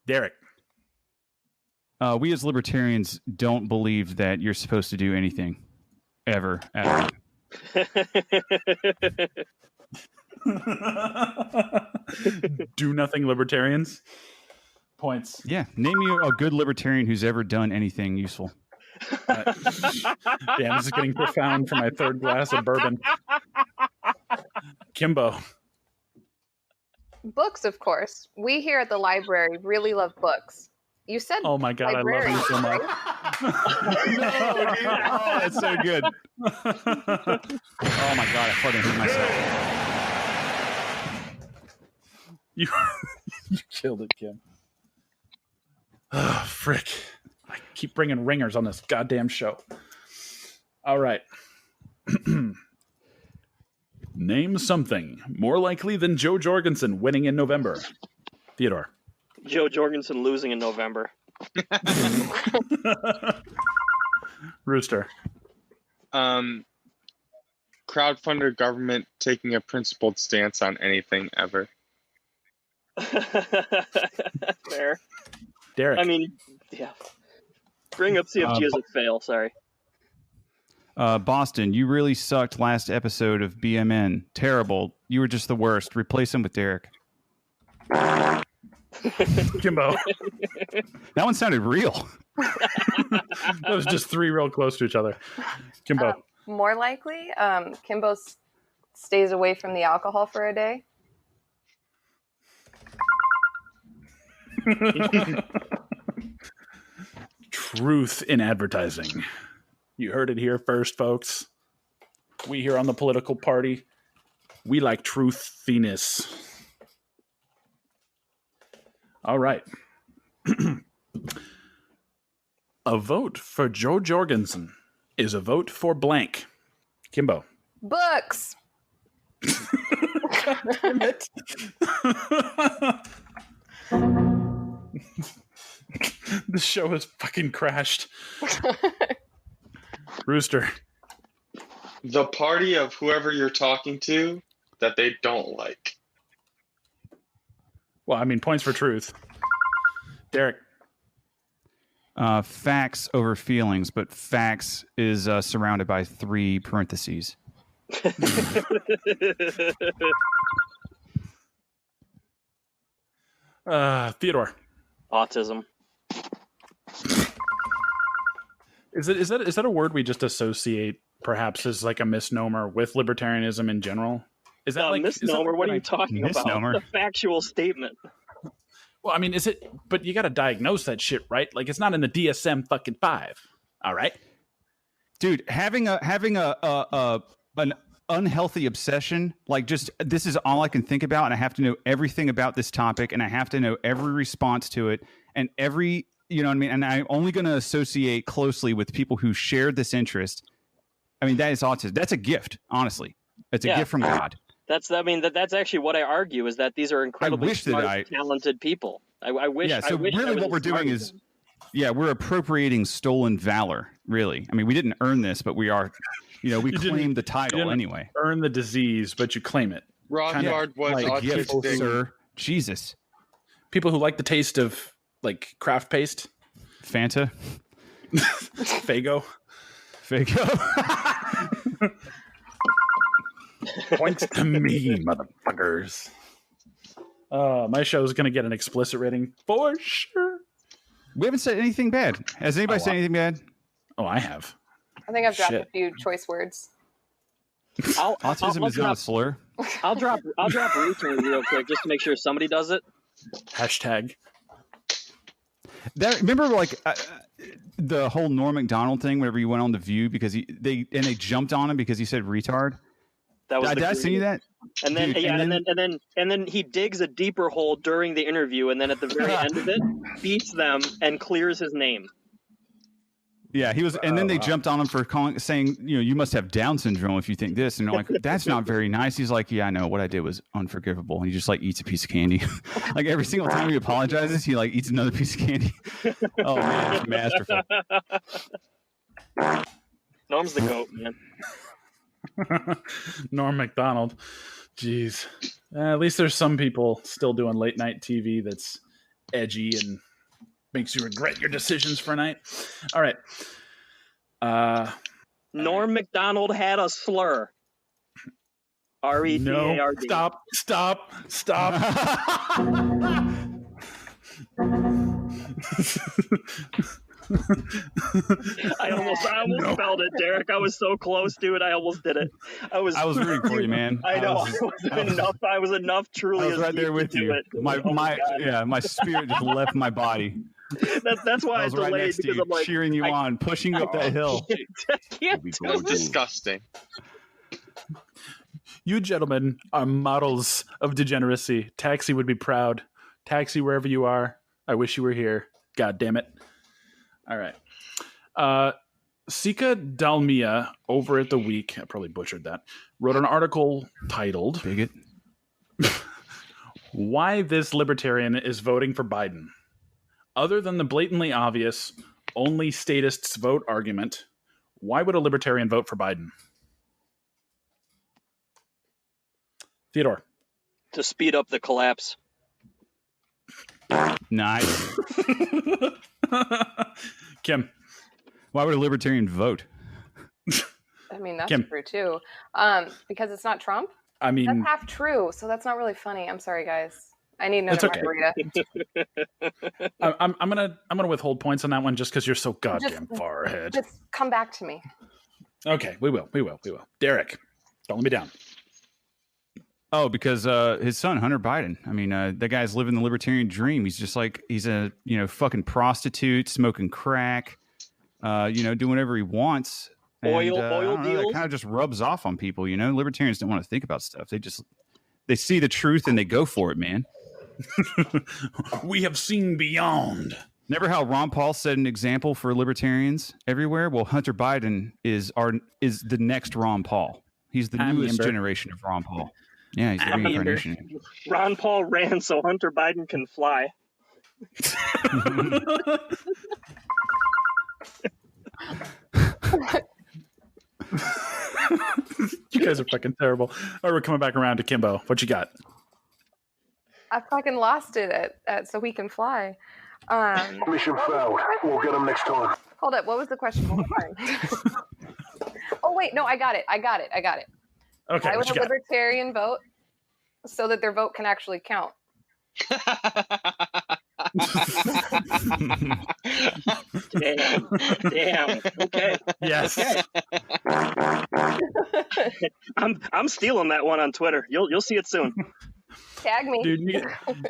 Derek. We as libertarians don't believe that you're supposed to do anything. Ever. At all. Do nothing libertarians? Points. Yeah. Name me a good libertarian who's ever done anything useful. Damn, this is getting profound for my third glass of bourbon. Kimbo. Books, of course. We here at the library really love books. You said, "Oh my god, librarian, I love you so much." No, dude. Oh, that's so good. Oh my god, I fucking hate myself. You killed it, Kim. Oh, frick. I keep bringing ringers on this goddamn show. All right. Name something more likely than Joe Jorgensen winning in November. Theodore. Joe Jorgensen losing in November. Rooster. Crowdfunder government taking a principled stance on anything ever. Fair. Derek. I mean, yeah. Bring up CFG as a fail, sorry. Boston, you really sucked last episode of BMN. Terrible. You were just the worst. Replace him with Derek. Kimbo. That one sounded real. That was just three real close to each other. Kimbo. more likely, Kimbo stays away from the alcohol for a day. Truth in advertising. You heard it here first, folks. We here on the political party, we like truthiness. All right. A vote for Joe Jorgensen is a vote for blank. Kimbo. Books. Damn it. The show has fucking crashed. Rooster. The party of whoever you're talking to that they don't like. Well, I mean, points for truth. Derek. Facts over feelings, but facts is surrounded by 3 parentheses. Theodore. Autism. Is that a word we just associate perhaps as like a misnomer with libertarianism in general? Is that like misnomer? What are you talking misnomer? about? It's a factual statement. Well, I mean, is it? But you got to diagnose that shit, right? Like, it's not in the DSM fucking 5. All right, dude. Having an unhealthy obsession, like just this is all I can think about, and I have to know everything about this topic, and I have to know every response to it, and every, you know what I mean. And I'm only going to associate closely with people who share this interest. I mean, that is autism. That's a gift, honestly. It's a gift from God. That's actually what I argue, is that these are incredibly smart, talented people. I wish. Yeah. So I wish really, what we're doing is, we're appropriating stolen valor. Really, I mean, we didn't earn this, but we are. You know, we claim the title anyway. Earn the disease, but you claim it. Rothbard was like autistic. gift, sir. Jesus. People who like the taste of like craft paste, Fanta, Faygo. Points to me, motherfuckers. My show is going to get an explicit rating for sure. We haven't said anything bad. Has anybody said anything bad? Oh, I have. I think I've dropped a few choice words. Autism is not a slur. I'll drop retweet real quick just to make sure somebody does it. Hashtag. Remember, like the whole Norm Macdonald thing. Whenever you went on The View, because they jumped on him because he said retard. That was did I see that? And then, dude, and then he digs a deeper hole during the interview, and then at the very end of it, beats them and clears his name. Yeah, he was, and then they jumped on him for saying, you must have Down syndrome if you think this, and they're like, that's not very nice. He's like, yeah, I know, what I did was unforgivable. And he just like eats a piece of candy. Like every single time he apologizes, he like eats another piece of candy. Oh man, it's masterful. Norm's the GOAT, man. Norm Macdonald. Jeez. At least there's some people still doing late night TV that's edgy and makes you regret your decisions for a night. All right. Norm Macdonald had a slur. R-E-T-A-R-D. No. Stop. I almost spelled it, Derek. I was so close to it. I almost did it. I was rooting for you, man. I know. I was enough. Truly, I was right there with you. My spirit just left my body. That's why I was delayed, right next to because you, I'm like cheering you on, pushing you up that hill. It's disgusting. You gentlemen are models of degeneracy. Taxi would be proud. Taxi, wherever you are, I wish you were here. God damn it. All right. Sika Dalmia over at The Week, I probably butchered that, wrote an article titled Bigot. Why This Libertarian is Voting for Biden. Other than the blatantly obvious only statists vote argument, why would a libertarian vote for Biden? Theodore. To speed up the collapse. Nice. Kim. Why would a libertarian vote? I mean, that's Kim. true too. Because it's not Trump. I mean, that's half true, so that's not really funny. I'm sorry, guys. I need another margarita. I'm gonna withhold points on that one just because you're so goddamn far ahead. Just come back to me. Okay, we will. Derek, don't let me down. Oh, because his son, Hunter Biden. I mean, that guy's living the libertarian dream. He's just like, he's a, fucking prostitute, smoking crack, doing whatever he wants. Oil It deals. kind of just rubs off on people, Libertarians don't want to think about stuff. They see the truth and they go for it, man. We have seen beyond. Remember how Ron Paul set an example for libertarians everywhere? Well, Hunter Biden is the next Ron Paul. He's the newest generation of Ron Paul. Yeah, he's the reincarnation. Ron Paul ran so Hunter Biden can fly. You guys are fucking terrible. All right, we're coming back around to Kimbo. What you got? I fucking lost it at So We Can Fly. Mission failed. We'll get them next time. Hold up. What was the question? One more time. Oh, wait. No, I got it. Okay, Why what would you a got? libertarian vote so that their vote can actually count? Damn. Okay. Yes. I'm stealing that one on Twitter. You'll see it soon. Tag me. Dude,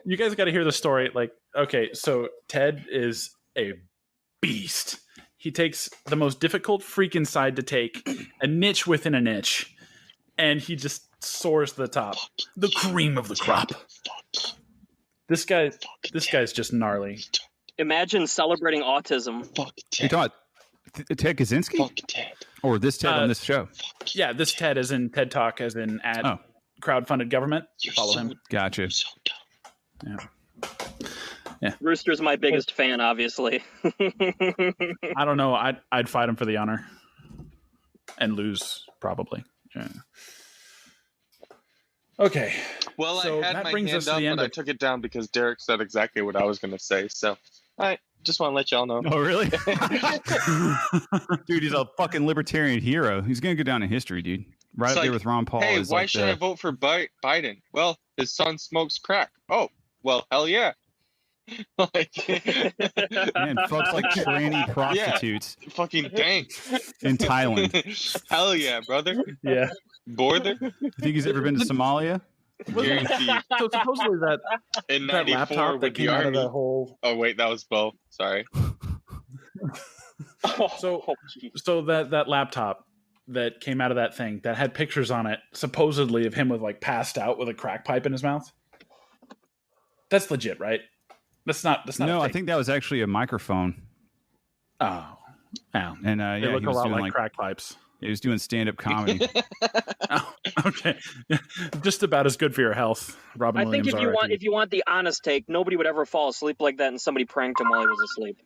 you guys got to hear the story. Like, okay, so Ted is a beast. He takes the most difficult freaking side to take, a niche within a niche, and he just soars to the top. The cream of the crop. This guy's just gnarly. Imagine celebrating autism. Fuck You Ted. talking about Ted Kaczynski? Fuck Ted. Or this Ted on this show? Yeah, this Ted is in TED Talk, as in at Oh. crowdfunded government. You're Follow so, him. Gotcha. so dumb. Yeah. Rooster's my biggest fan, obviously. I don't know. I'd fight him for the honor and lose probably. Yeah. Okay. Well, So I had that my brings hand us to up, the end but I of- took it down because Derek said exactly what I was going to say. So I just want to let y'all know. Oh, really? Dude, he's a fucking libertarian hero. He's going to go down in history, dude. Right It's up there like, with Ron Paul. Hey, is why like should I vote for Biden? Well, his son smokes crack. Oh, well, hell yeah. Like, Man, fucks like tranny prostitutes fucking dang. in Thailand. Hell yeah, brother. Yeah. Border. You think he's ever been to Somalia? Guaranteed. So supposedly In that 94 laptop that with the came out of army. the whole. Oh, wait, that was Bo. Sorry. So that laptop that came out of that thing that had pictures on it, supposedly of him with like passed out with a crack pipe in his mouth. That's legit, right? That's not. No, a I fake. think that was actually a microphone. Oh. Oh. And They yeah, look he a was lot doing like like crack pipes. he was doing stand-up comedy. Oh, okay. Just about as good for your health, Robin I think Williams. if you want the honest take, nobody would ever fall asleep like that, and somebody pranked him while he was asleep.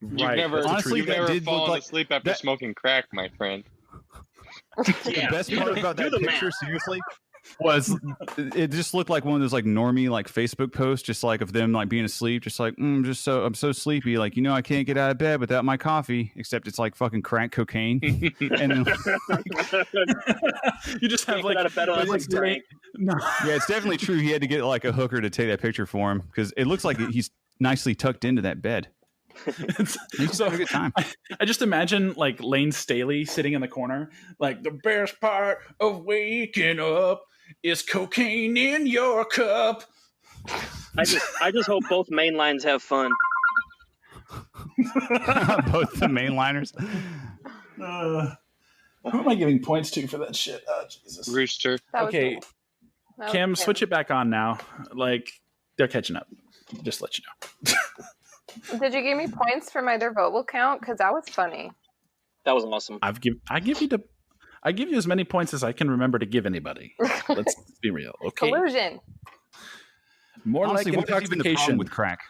You've Right. never, That's the Honestly, you've that never did look fallen like- asleep after that- smoking crack, my friend. The best part about do that the picture, math. seriously, was it just looked like one of those like normie like Facebook posts, just like of them like being asleep, just like I'm so sleepy, like I can't get out of bed without my coffee. Except it's like fucking crack cocaine, and then, You just have Can't like get out of bed unless like, it's drank. no. yeah, it's definitely true. He had to get like a hooker to take that picture for him because it looks like he's nicely tucked into that bed. He's So having a good time. I just imagine like Lane Staley sitting in the corner, like the best part of waking up is cocaine in your cup. I just hope both main lines have fun. Both the mainliners. Who am I giving points to for that shit? Oh, Jesus. Rooster. That was Okay, cool. That was Cam, Kim. switch it back on now. Like they're catching up. Just let you know. Did you give me points for my their vote will count? Because that was funny. That was awesome. I give you as many points as I can remember to give anybody. Let's be real, okay? Collusion. More Honestly, like what is even the problem intoxication. with crack?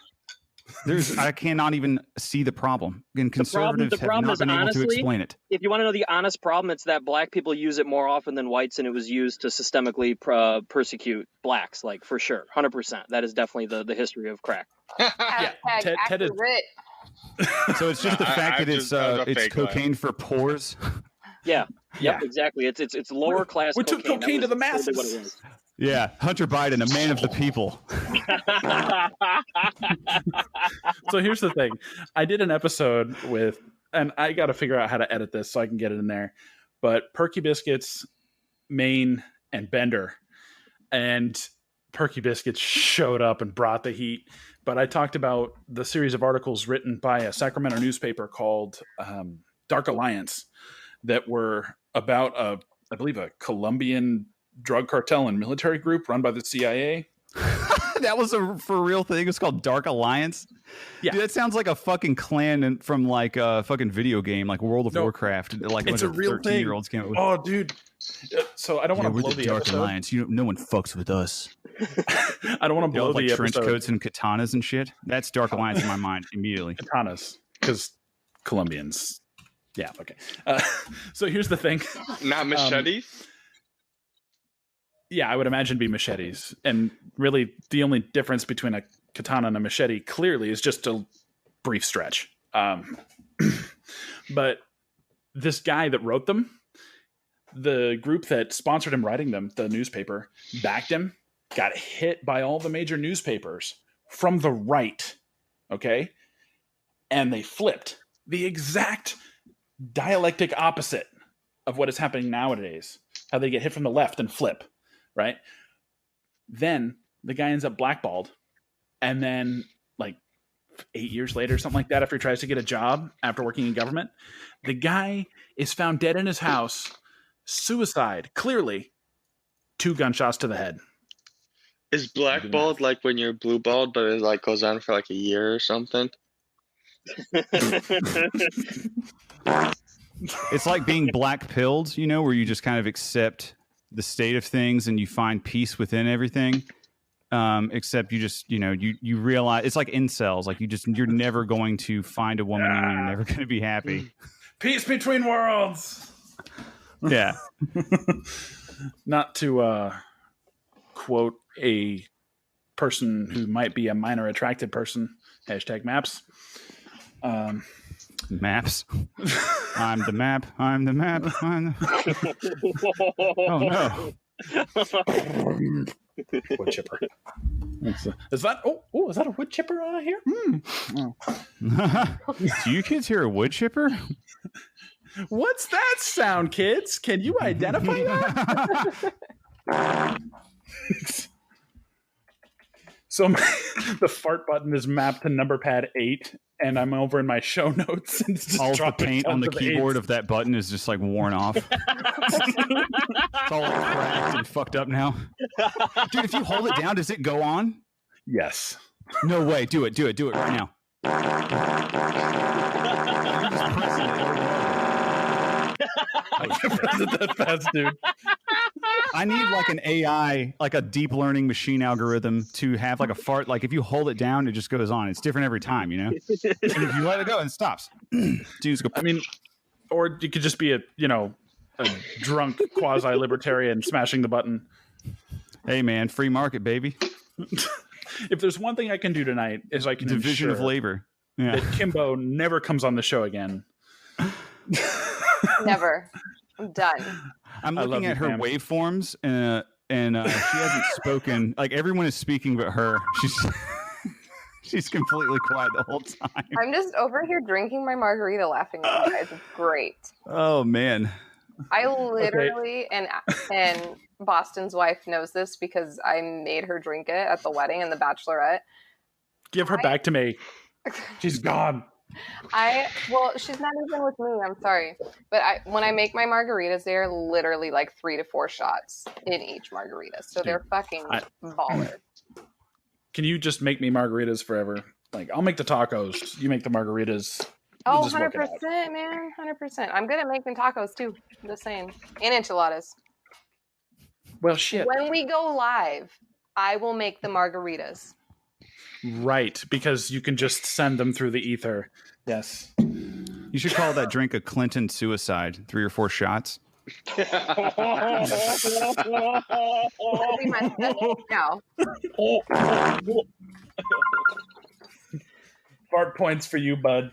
I cannot even see the problem. And The problem conservatives have is not been able to honestly- explain it. If you want to know the honest problem, it's that black people use it more often than whites, and it was used to systemically persecute blacks, like for sure, 100%. That is definitely the history of crack. Hashtag Ted is- accurate. So it's just the fact that it's that was a fake cocaine for pores. Yeah, Yeah. yep, exactly. It's lower class. we took cocaine to That the was totally masses. what it was. Yeah, Hunter Biden, a man of the people. So here's the thing. I did an episode with, and I got to figure out how to edit this so I can get it in there. But Perky Biscuits, Maine, and Bender. And Perky Biscuits showed up and brought the heat. But I talked about the series of articles written by a Sacramento newspaper called Dark Alliance that were about, I believe, a Colombian drug cartel and military group run by the CIA. That was a for real thing. It's called Dark Alliance. Yeah. Dude, that sounds like a fucking clan from like a fucking video game, like World of No, Warcraft. Like it's a real thing. 13-year-olds came up with. Oh, dude. So I don't want to blow the Dark episode. Alliance. No one fucks with us. I don't want to They all blow have, like the trench episode. coats and katanas and shit. That's Dark Alliance in my mind immediately. Katanas, because Colombians Yeah. Okay. So here's the thing. Not machetes. Yeah, I would imagine it'd be machetes. And really, the only difference between a katana and a machete clearly is just a brief stretch. But this guy that wrote them, the group that sponsored him writing them, the newspaper, backed him, got hit by all the major newspapers from the right. Okay? And they flipped the exact dialectic opposite of what is happening nowadays. How they get hit from the left and flip, right? Then the guy ends up blackballed. And then, like, 8 years later, something like that, after he tries to get a job after working in government, the guy is found dead in his house. Suicide, clearly. 2 gunshots to the head. Is blackballed like when you're blue balled, but it like goes on for like a year or something? It's like being black pilled, you know, where you just kind of accept the state of things and you find peace within everything. Except you just, you know, you realize it's like incels. Like you're never going to find a woman and you're never going to be happy. Peace between worlds. Yeah. Not to quote a person who might be a minor attracted person. #maps. Maps. I'm the map. I'm the map. Oh no. Wood chipper. Is that is that a wood chipper here? Do you kids hear a wood chipper? What's that sound, kids? Can you identify that? So the fart button is mapped to number pad 8, and I'm over in my show notes. And it's just all the dropping paint on the tons of keyboard 8s. of that button is just like worn off. It's all like cracked and fucked up now. Dude, if you hold it down, does it go on? Yes. No way. Do it right now. I can't press it that fast, dude. I need like an AI, like a deep learning machine algorithm to have like a fart. Like if you hold it down, it just goes on. It's different every time, you know? And if you let it go, it stops. Dudes go. I mean, or you could just be a drunk quasi-libertarian smashing the button. Hey man, free market, baby. If there's one thing I can do tonight is I can Division of labor. Yeah. that Kimbo never comes on the show again. Never. I'm done. I'm looking at her waveforms, and she hasn't spoken. Like everyone is speaking, but her. She's completely quiet the whole time. I'm just over here drinking my margarita, laughing at you guys. It's great. Oh man. I literally and Boston's wife knows this because I made her drink it at the wedding and the bachelorette. Give her back to me. She's gone. She's not even with me. I'm sorry, but when I make my margaritas, they're literally like 3 to 4 shots in each margarita, so they're fucking baller. Can you just make me margaritas forever? Like I'll make the tacos, you make the margaritas. Oh, 100%, man, 100%. I'm good at making tacos too. I'm just saying, and enchiladas. Well, shit. When we go live, I will make the margaritas. Right, because you can just send them through the ether. Yes. You should call that drink a Clinton suicide. 3 or 4 shots. Now. Fart points for you, bud.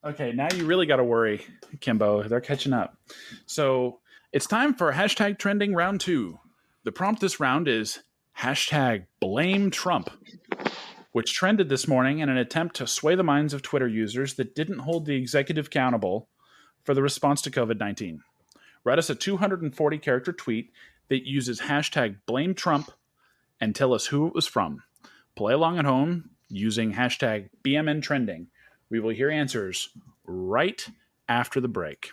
Okay, now you really got to worry, Kimbo. They're catching up. So it's time for hashtag trending round 2. The prompt this round is hashtag blame Trump, which trended this morning in an attempt to sway the minds of Twitter users that didn't hold the executive accountable for the response to COVID-19. Write us a 240-character tweet that uses hashtag blame Trump and tell us who it was from. Play along at home using hashtag BMN trending. We will hear answers right after the break.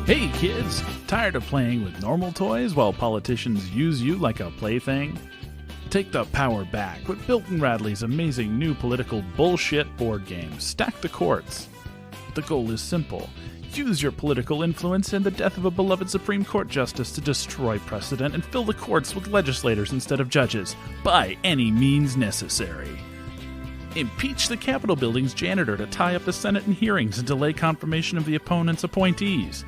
Hey kids, Tired of playing with normal toys while politicians use you like a plaything? Take the power back with Bilton Radley's amazing new political bullshit board game, Stack the Courts. The goal is simple. Use your political influence and the death of a beloved Supreme Court justice to destroy precedent and fill the courts with legislators instead of judges, by any means necessary. Impeach the Capitol building's janitor to tie up the Senate in hearings and delay confirmation of the opponent's appointees.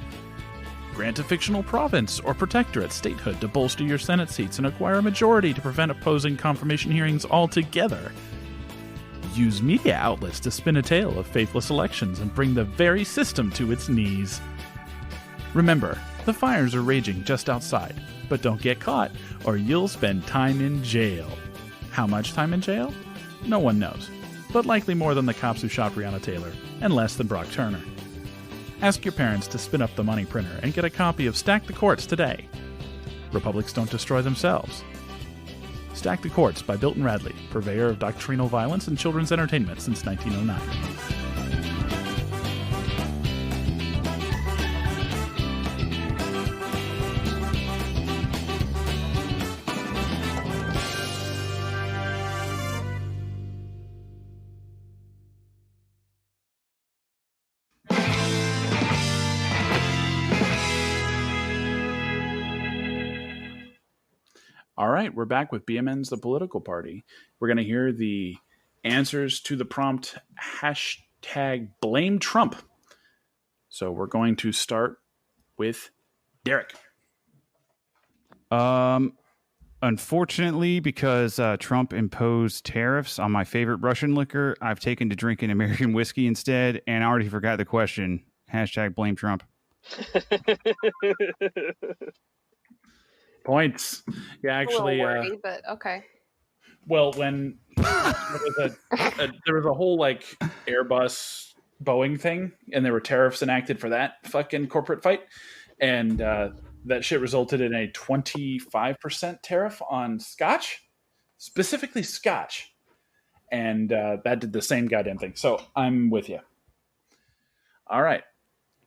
Grant a fictional province or protectorate statehood to bolster your Senate seats and acquire a majority to prevent opposing confirmation hearings altogether. Use media outlets to spin a tale of faithless elections and bring the very system to its knees. Remember, the fires are raging just outside, but don't get caught or you'll spend time in jail. How much time in jail? No one knows, but likely more than the cops who shot Breonna Taylor, and less than Brock Turner. Ask your parents to spin up the money printer and get a copy of Stack the Courts today. Republics don't destroy themselves. Stack the Courts by Bilton Radley, purveyor of doctrinal violence and children's entertainment since 1909. All right, we're back with BMN's The Political Party. We're going to hear the answers to the prompt hashtag blame Trump. So we're going to start with Derek. Unfortunately, because Trump imposed tariffs on my favorite Russian liquor, I've taken to drinking American whiskey instead, and I already forgot the question. Hashtag blame Trump. Points. Yeah, actually, a little wordy, but okay. Well, when there was a whole like Airbus Boeing thing, and there were tariffs enacted for that fucking corporate fight, and that shit resulted in a 25% tariff on Scotch, specifically Scotch, and that did the same goddamn thing. So I'm with you. All right,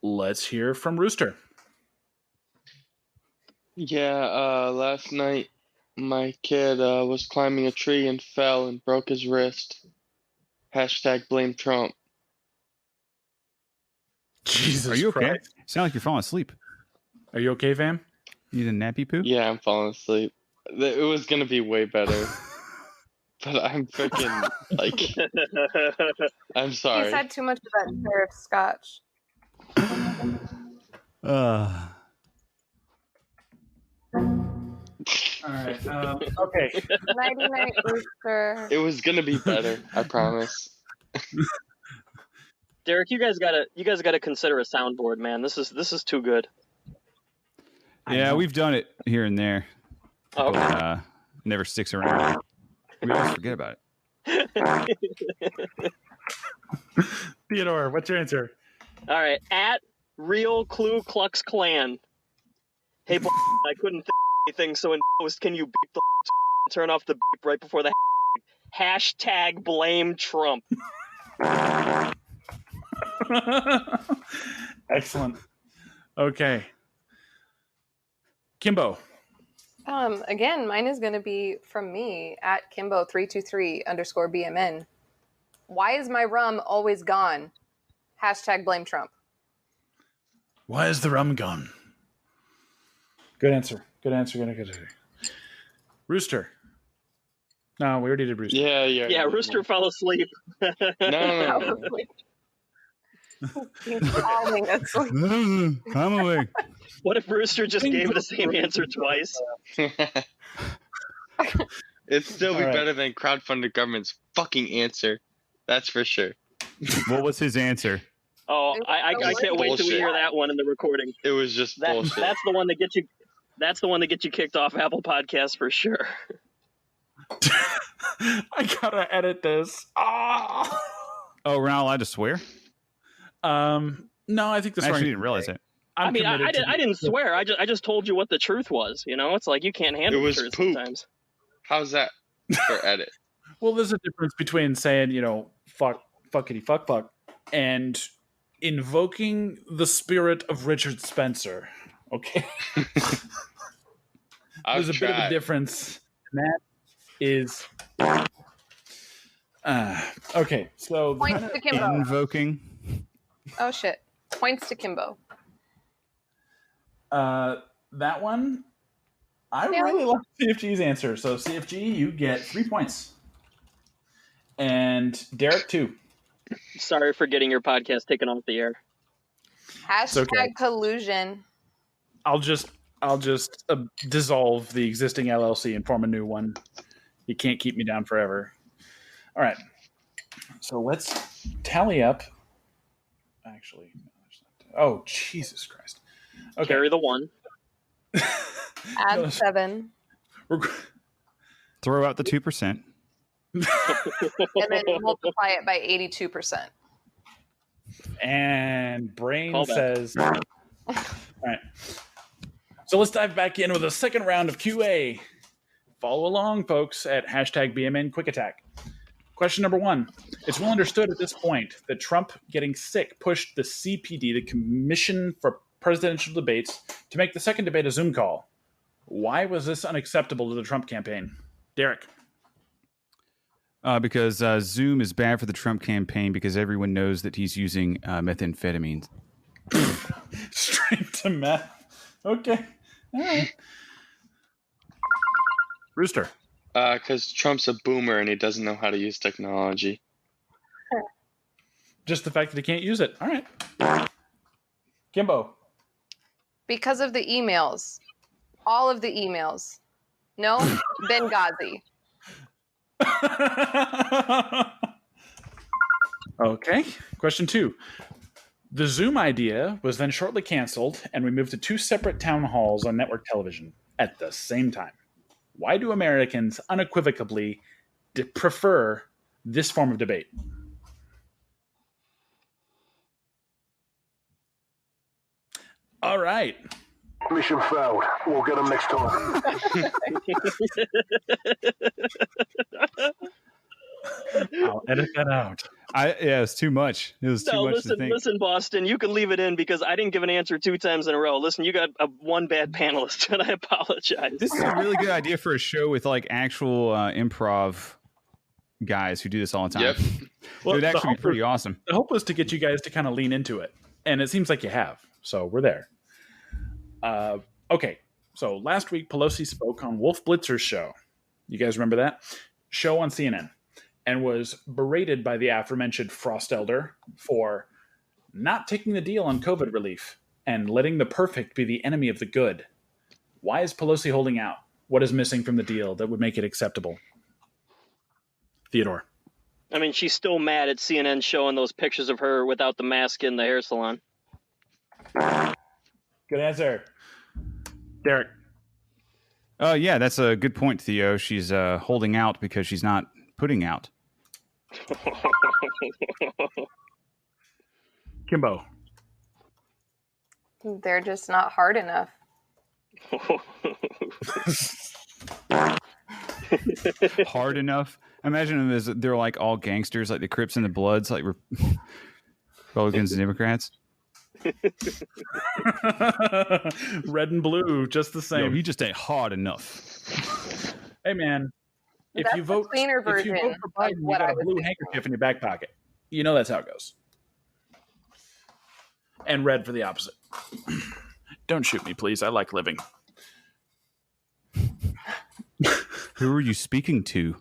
let's hear from Rooster. Yeah, last night my kid was climbing a tree and fell and broke his wrist. Hashtag blame Trump. Jesus Are you okay? Christ. Sound like you're falling asleep. Are you okay, Vam? You need a nappy poo? Yeah, I'm falling asleep. It was gonna be way better. But I'm freaking, like, I'm sorry. He's had too much of that tariff Scotch. All right. Okay. Nighty-night, Rooster. It was gonna be better, I promise. Derek, you guys gotta consider a soundboard, man. This is too good. Yeah, we've done it here and there. Oh, okay. But, never sticks around. We always forget about it. Theodore, what's your answer? All right, at Real Ku Klux Klan. Hey, I couldn't think of anything, so in post, can you beep the turn off the beep right before the hashtag blame Trump? Excellent. Okay. Kimbo. Again, mine is going to be from me at Kimbo323_BMN. Why is my rum always gone? Hashtag blame Trump. Why is the rum gone? Good answer. Good answer. Rooster. No, we already did Rooster. Yeah. Rooster fell asleep. No. He's falling asleep. I'm awake. What if Rooster just gave the same answer twice? It'd still be All right. better than crowdfunded government's fucking answer. That's for sure. What was his answer? Oh, I can't wait till we Bullshit. hear that one in the recording. It was just bullshit. That's the one that gets you. That's the one that gets you kicked off Apple Podcasts for sure. I gotta edit this. Oh, we're not allowed to swear? no, I think this I actually didn't realize that. I mean, I didn't swear. I just told you what the truth was. You know, it's like you can't handle It was the truth poop. sometimes. How's that for edit? Well, there's a difference between saying, fuckity fuck, and invoking the spirit of Richard Spencer. Okay. I'll There's a bit of a try. difference. And that is. Okay, so Points to Kimbo. Invoking. Oh shit. Points to Kimbo. that one, I Yeah. really like CFG's answer. So CFG, you get 3 points, and Derek 2. Sorry for getting your podcast taken off the air. Hashtag okay. collusion. I'll just dissolve the existing LLC and form a new one. You can't keep me down forever. All right. So let's tally up. Actually, oh Jesus Christ! Okay. Carry the 1. Add 7. Throw out the 2%. And then multiply it by 82%. And Brain Call back. says, all right. So let's dive back in with a second round of QA. Follow along, folks, at hashtag BMN Quick Attack. Question number 1. It's well understood at this point that Trump getting sick pushed the CPD, the Commission for Presidential Debates, to make the second debate a Zoom call. Why was this unacceptable to the Trump campaign? Derek. Because Zoom is bad for the Trump campaign because everyone knows that he's using methamphetamines. Straight to meth. Okay. All right. Rooster. Because Trump's a boomer and he doesn't know how to use technology. Just the fact that he can't use it. All right. Kimbo. Because of the emails. All of the emails. No? Benghazi. Okay. Question 2. The Zoom idea was then shortly canceled, and we moved to 2 separate town halls on network television at the same time. Why do Americans unequivocally prefer this form of debate? All right. Mission failed. We'll get them next time. I'll edit that out. Yeah, it's too much. It was too much to think. Listen, Boston, you can leave it in because I didn't give an answer 2 times in a row. Listen, you got one bad panelist, and I apologize. This is a really good idea for a show with like actual improv guys who do this all the time. Yep. It would actually be pretty awesome. The hope was to get you guys to kind of lean into it, and it seems like you have. So we're there. Okay, so last week Pelosi spoke on Wolf Blitzer's show. You guys remember that? Show on CNN. And was berated by the aforementioned Frost Elder for not taking the deal on COVID relief and letting the perfect be the enemy of the good. Why is Pelosi holding out? What is missing from the deal that would make it acceptable? Theodore. I mean, she's still mad at CNN showing those pictures of her without the mask in the hair salon. Good answer. Derek. Yeah, that's a good point, Theo. She's holding out because she's not putting out. Kimbo. They're just not hard enough. Hard enough. Imagine them as they're like all gangsters, like the Crips and the Bloods, like Republicans and Democrats. Red and blue, just the same. Yo, he just ain't hard enough. Hey, man. If That's you the vote cleaner for version Biden, of you what got I a was blue thinking. handkerchief in your back pocket. You know that's how it goes. And red for the opposite. Don't shoot me, please. I like living. Who are you speaking to?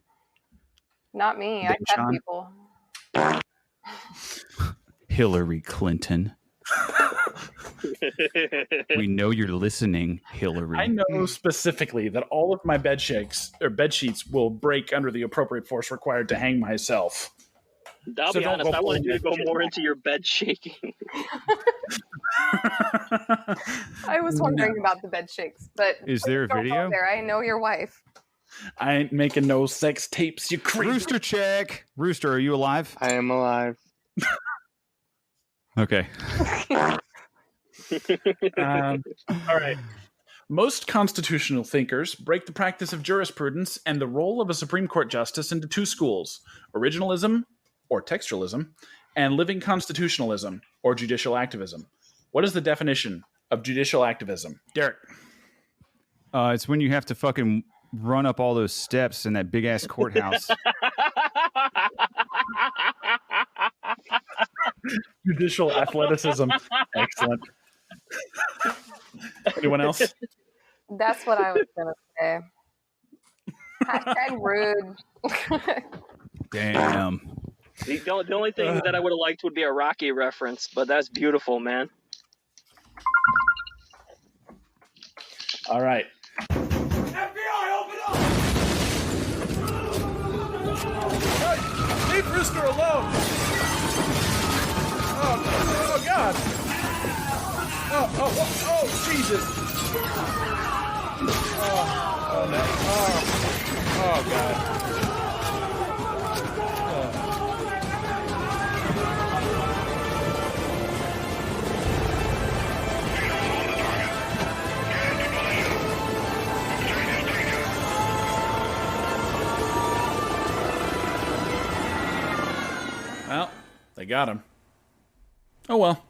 Not me. I cut Sean. people. Hillary Clinton. We know you're listening, Hillary. I know specifically that all of my bed sheets will break under the appropriate force required to hang myself. I'll So be don't honest, go I wanted pulling you to that go shit more back. into your bed shaking. I was wondering about the bed shakes, but Is there a don't go video? there. I know your wife. I ain't making no sex tapes, you crazy. Rooster check. Rooster, are you alive? I am alive. Okay. All right. Most constitutional thinkers break the practice of jurisprudence and the role of a Supreme Court justice into 2 schools: originalism, or textualism, and living constitutionalism, or judicial activism. What is the definition of judicial activism? Derek. It's when you have to fucking run up all those steps in that big ass courthouse. Judicial athleticism. Excellent. Anyone else? That's what I was going to say. Hashtag rude. Damn. The only thing that I would have liked would be a Rocky reference, but that's beautiful, man. All right. FBI, open up! Hey, leave Rooster alone! Oh God! Oh, Jesus! Oh, no. Oh, God. Well, they got him. Oh well.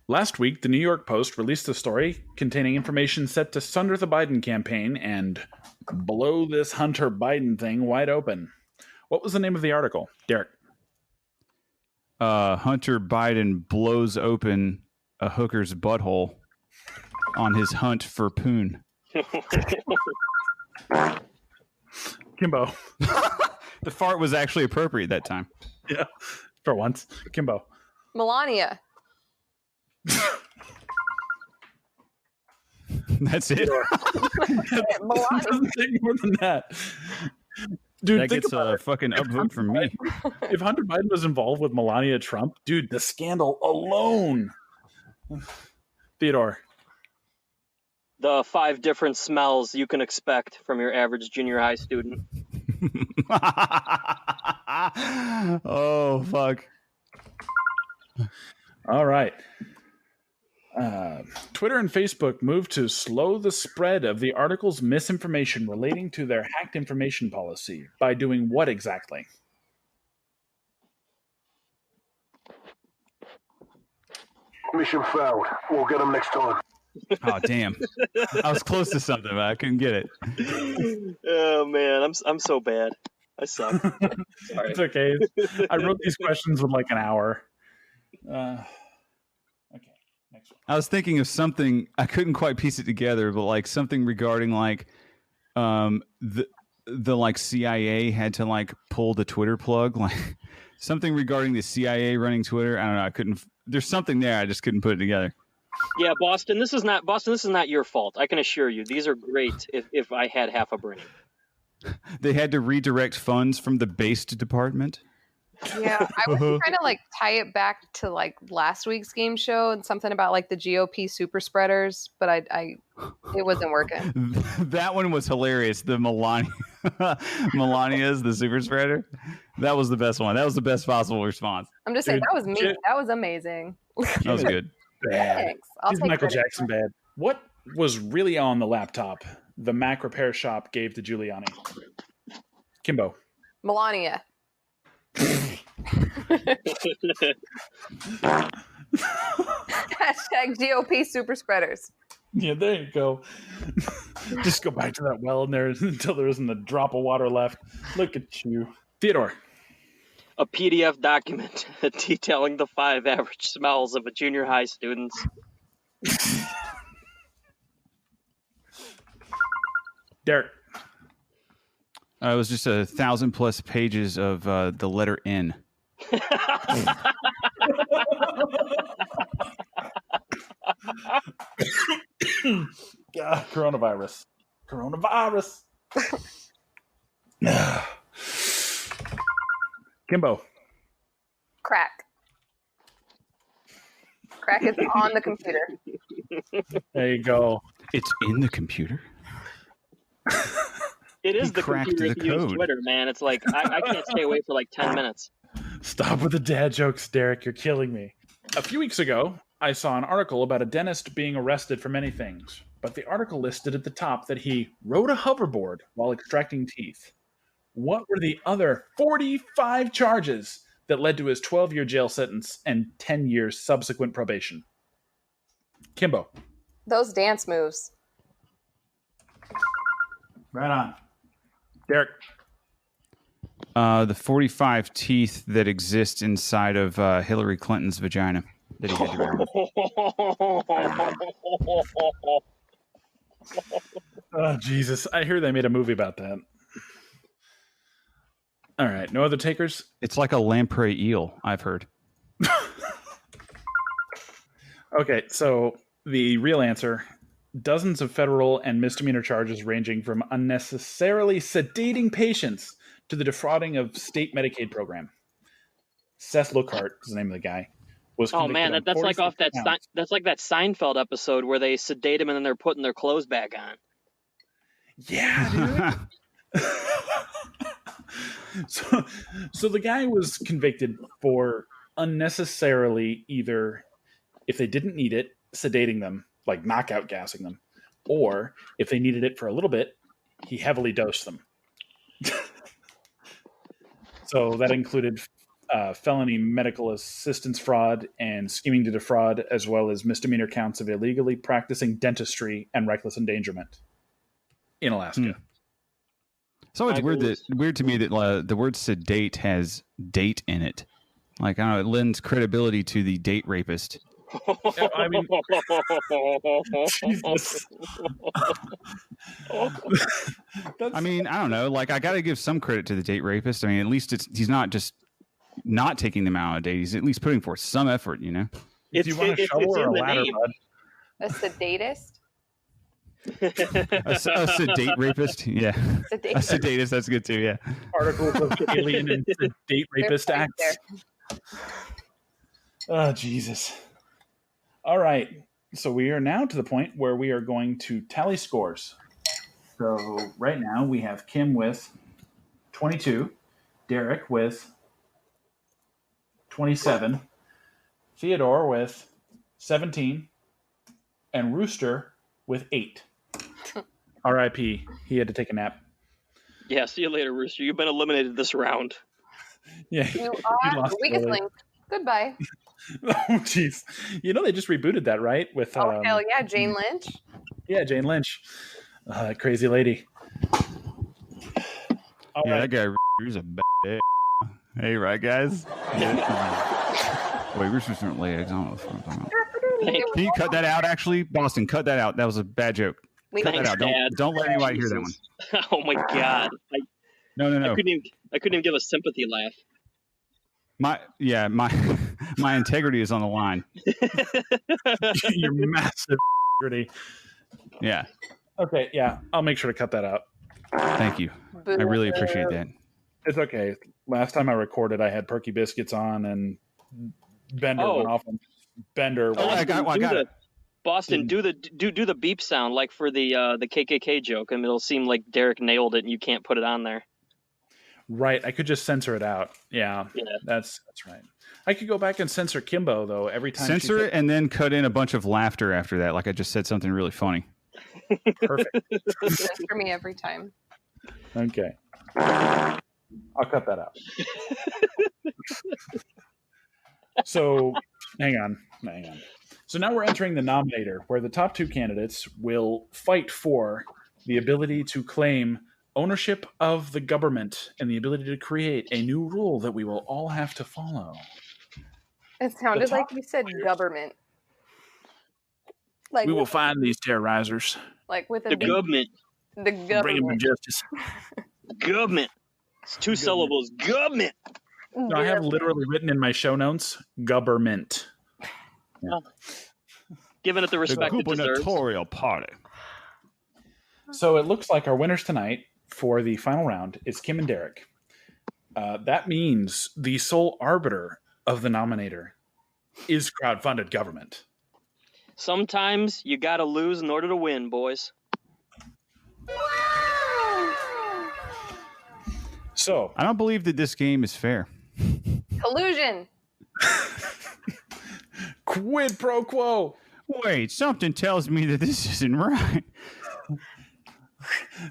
Last week, the New York Post released a story containing information set to sunder the Biden campaign and blow this Hunter Biden thing wide open. What was the name of the article, Derek? Hunter Biden blows open a hooker's butthole on his hunt for poon. Kimbo. The fart was actually appropriate that time. Yeah, for once. Kimbo. Melania. That's it. Melania. Doesn't take more than that. Dude, That think gets about a it. fucking upvote from me. If Hunter Biden was involved with Melania Trump, dude, the scandal alone. Theodore. The 5 different smells you can expect from your average junior high student. Oh, fuck. All right. Twitter and Facebook moved to slow the spread of the article's misinformation relating to their hacked information policy by doing what exactly? Mission failed. We'll get them next time. Oh, damn. I was close to something, but I couldn't get it. Oh man, I'm so bad. I suck. Sorry. It's okay. I wrote these questions with like an hour. Okay, next one. I was thinking of something, I couldn't quite piece it together, but like something regarding like the like CIA had to like pull the Twitter plug, like something regarding the CIA running Twitter. I don't know. I couldn't. There's something there. I just couldn't put it together. Yeah, Boston. This is not your fault. I can assure you, these are great. If I had half a brain. They had to redirect funds from the based department. Yeah, I was trying to like tie it back to like last week's game show and something about like the GOP super spreaders, but I it wasn't working. That one was hilarious. The Melania's the super spreader. That was the best one. That was the best possible response. I'm just saying Dude, that was me. That was amazing. That was good. Bad. Thanks. I'll He's take Michael credit. Jackson bad. What was really on the laptop the Mac repair shop gave to Giuliani? Kimbo. Melania. Hashtag GOP super spreaders. Yeah, there you go. Just go back to that well in there until there isn't a drop of water left. Look at you. Theodore. A PDF document detailing the 5 average smells of a junior high student's. Derek. It was just 1,000+ pages of the letter N. God, coronavirus. Kimbo. Crack. Crack is on the computer. There you go. It's in the computer. It is He the cracked computer the if you use code. Twitter, man. It's like I can't stay away for like 10 minutes. Stop with the dad jokes, Derek. You're killing me. A few weeks ago, I saw an article about a dentist being arrested for many things, but the article listed at the top that he rode a hoverboard while extracting teeth. What were the other 45 charges that led to his 12-year jail sentence and 10 years subsequent probation? Kimbo. Those dance moves. Right on. Derek. The 45 teeth that exist inside of Hillary Clinton's vagina that he had to remove. Oh, Jesus. I hear they made a movie about that. All right. No other takers? It's like a lamprey eel, I've heard. Okay, so the real answer, dozens of federal and misdemeanor charges ranging from unnecessarily sedating patients to the defrauding of state Medicaid program. Seth Lockhart is the name of the guy. Was Oh man, convicted on that's like off 46 that counts. that's like that Seinfeld episode where they sedate him and then they're putting their clothes back on. Yeah, dude. So the guy was convicted for unnecessarily either, if they didn't need it, sedating them, like knockout gassing them, or if they needed it for a little bit, he heavily dosed them. So that included felony medical assistance fraud and scheming to defraud, as well as misdemeanor counts of illegally practicing dentistry and reckless endangerment in Alaska. So it's weird to me that the word sedate has date in it. Like, I don't know, it lends credibility to the date rapist. I mean, Jesus. I mean, I don't know. Like, I got to give some credit to the date rapist. I mean, at least he's not just not taking them out on a date. He's at least putting forth some effort, you know? Do you want a shovel or a ladder, bud? A sedatist? A sedate rapist? Yeah. Sedatist. A sedatist, that's good too, yeah. Articles of Alien and Sedate Rapist right Acts. Oh, Jesus. All right. So we are now to the point where we are going to tally scores. So right now we have Kim with 22, Derek with 27, Theodore with 17, and Rooster with 8. R.I.P. He had to take a nap. Yeah, see you later, Rooster. You've been eliminated this round. Yeah, You he are lost the weakest early. link. Goodbye. Oh, jeez. You know they just rebooted that, right? With Oh, hell yeah, Jane Lynch. yeah, Jane Lynch, that crazy lady. All Yeah, right. that guy is a bad. Hey, right, guys? Wait, Rooster's different legs. I don't know what I'm talking about. Can you cut that out, actually? Boston, cut that out. That was a bad joke. We Cut Thanks, that out. Dad. Don't let anybody hear that one. Oh my god. No. I couldn't even give a sympathy laugh. My integrity is on the line. Your massive integrity. Yeah. Okay, yeah, I'll make sure to cut that out. Thank you. I really appreciate that. It's okay. Last time I recorded, I had Perky Biscuits on, and Bender went off on Bender. Oh, I got it. Boston, do the beep sound like for the KKK joke, and it'll seem like Derek nailed it, and you can't put it on there. Right, I could just censor it out. Yeah. That's right. I could go back and censor Kimbo though every time. Censor it and then cut in a bunch of laughter after that, like I just said something really funny. Perfect. That's for me every time. Okay. I'll cut that out. So, hang on. So now we're entering the nominator, where the top 2 candidates will fight for the ability to claim ownership of the government and the ability to create a new rule that we will all have to follow. It sounded like you said government. Like We will find these terrorizers. like with The government. The Bring them to government. justice. Government. It's 2 syllables. Government. No, I have literally written in my show notes, government. Giving it the respect it deserves. gubernatorial party. So it looks like our winners tonight for the final round is Kim and Derek. That means the sole arbiter of the nominator is crowdfunded government. Sometimes you gotta lose in order to win, boys. So I don't believe that this game is fair. Collusion. quid pro quo. Wait, something tells me that this isn't right.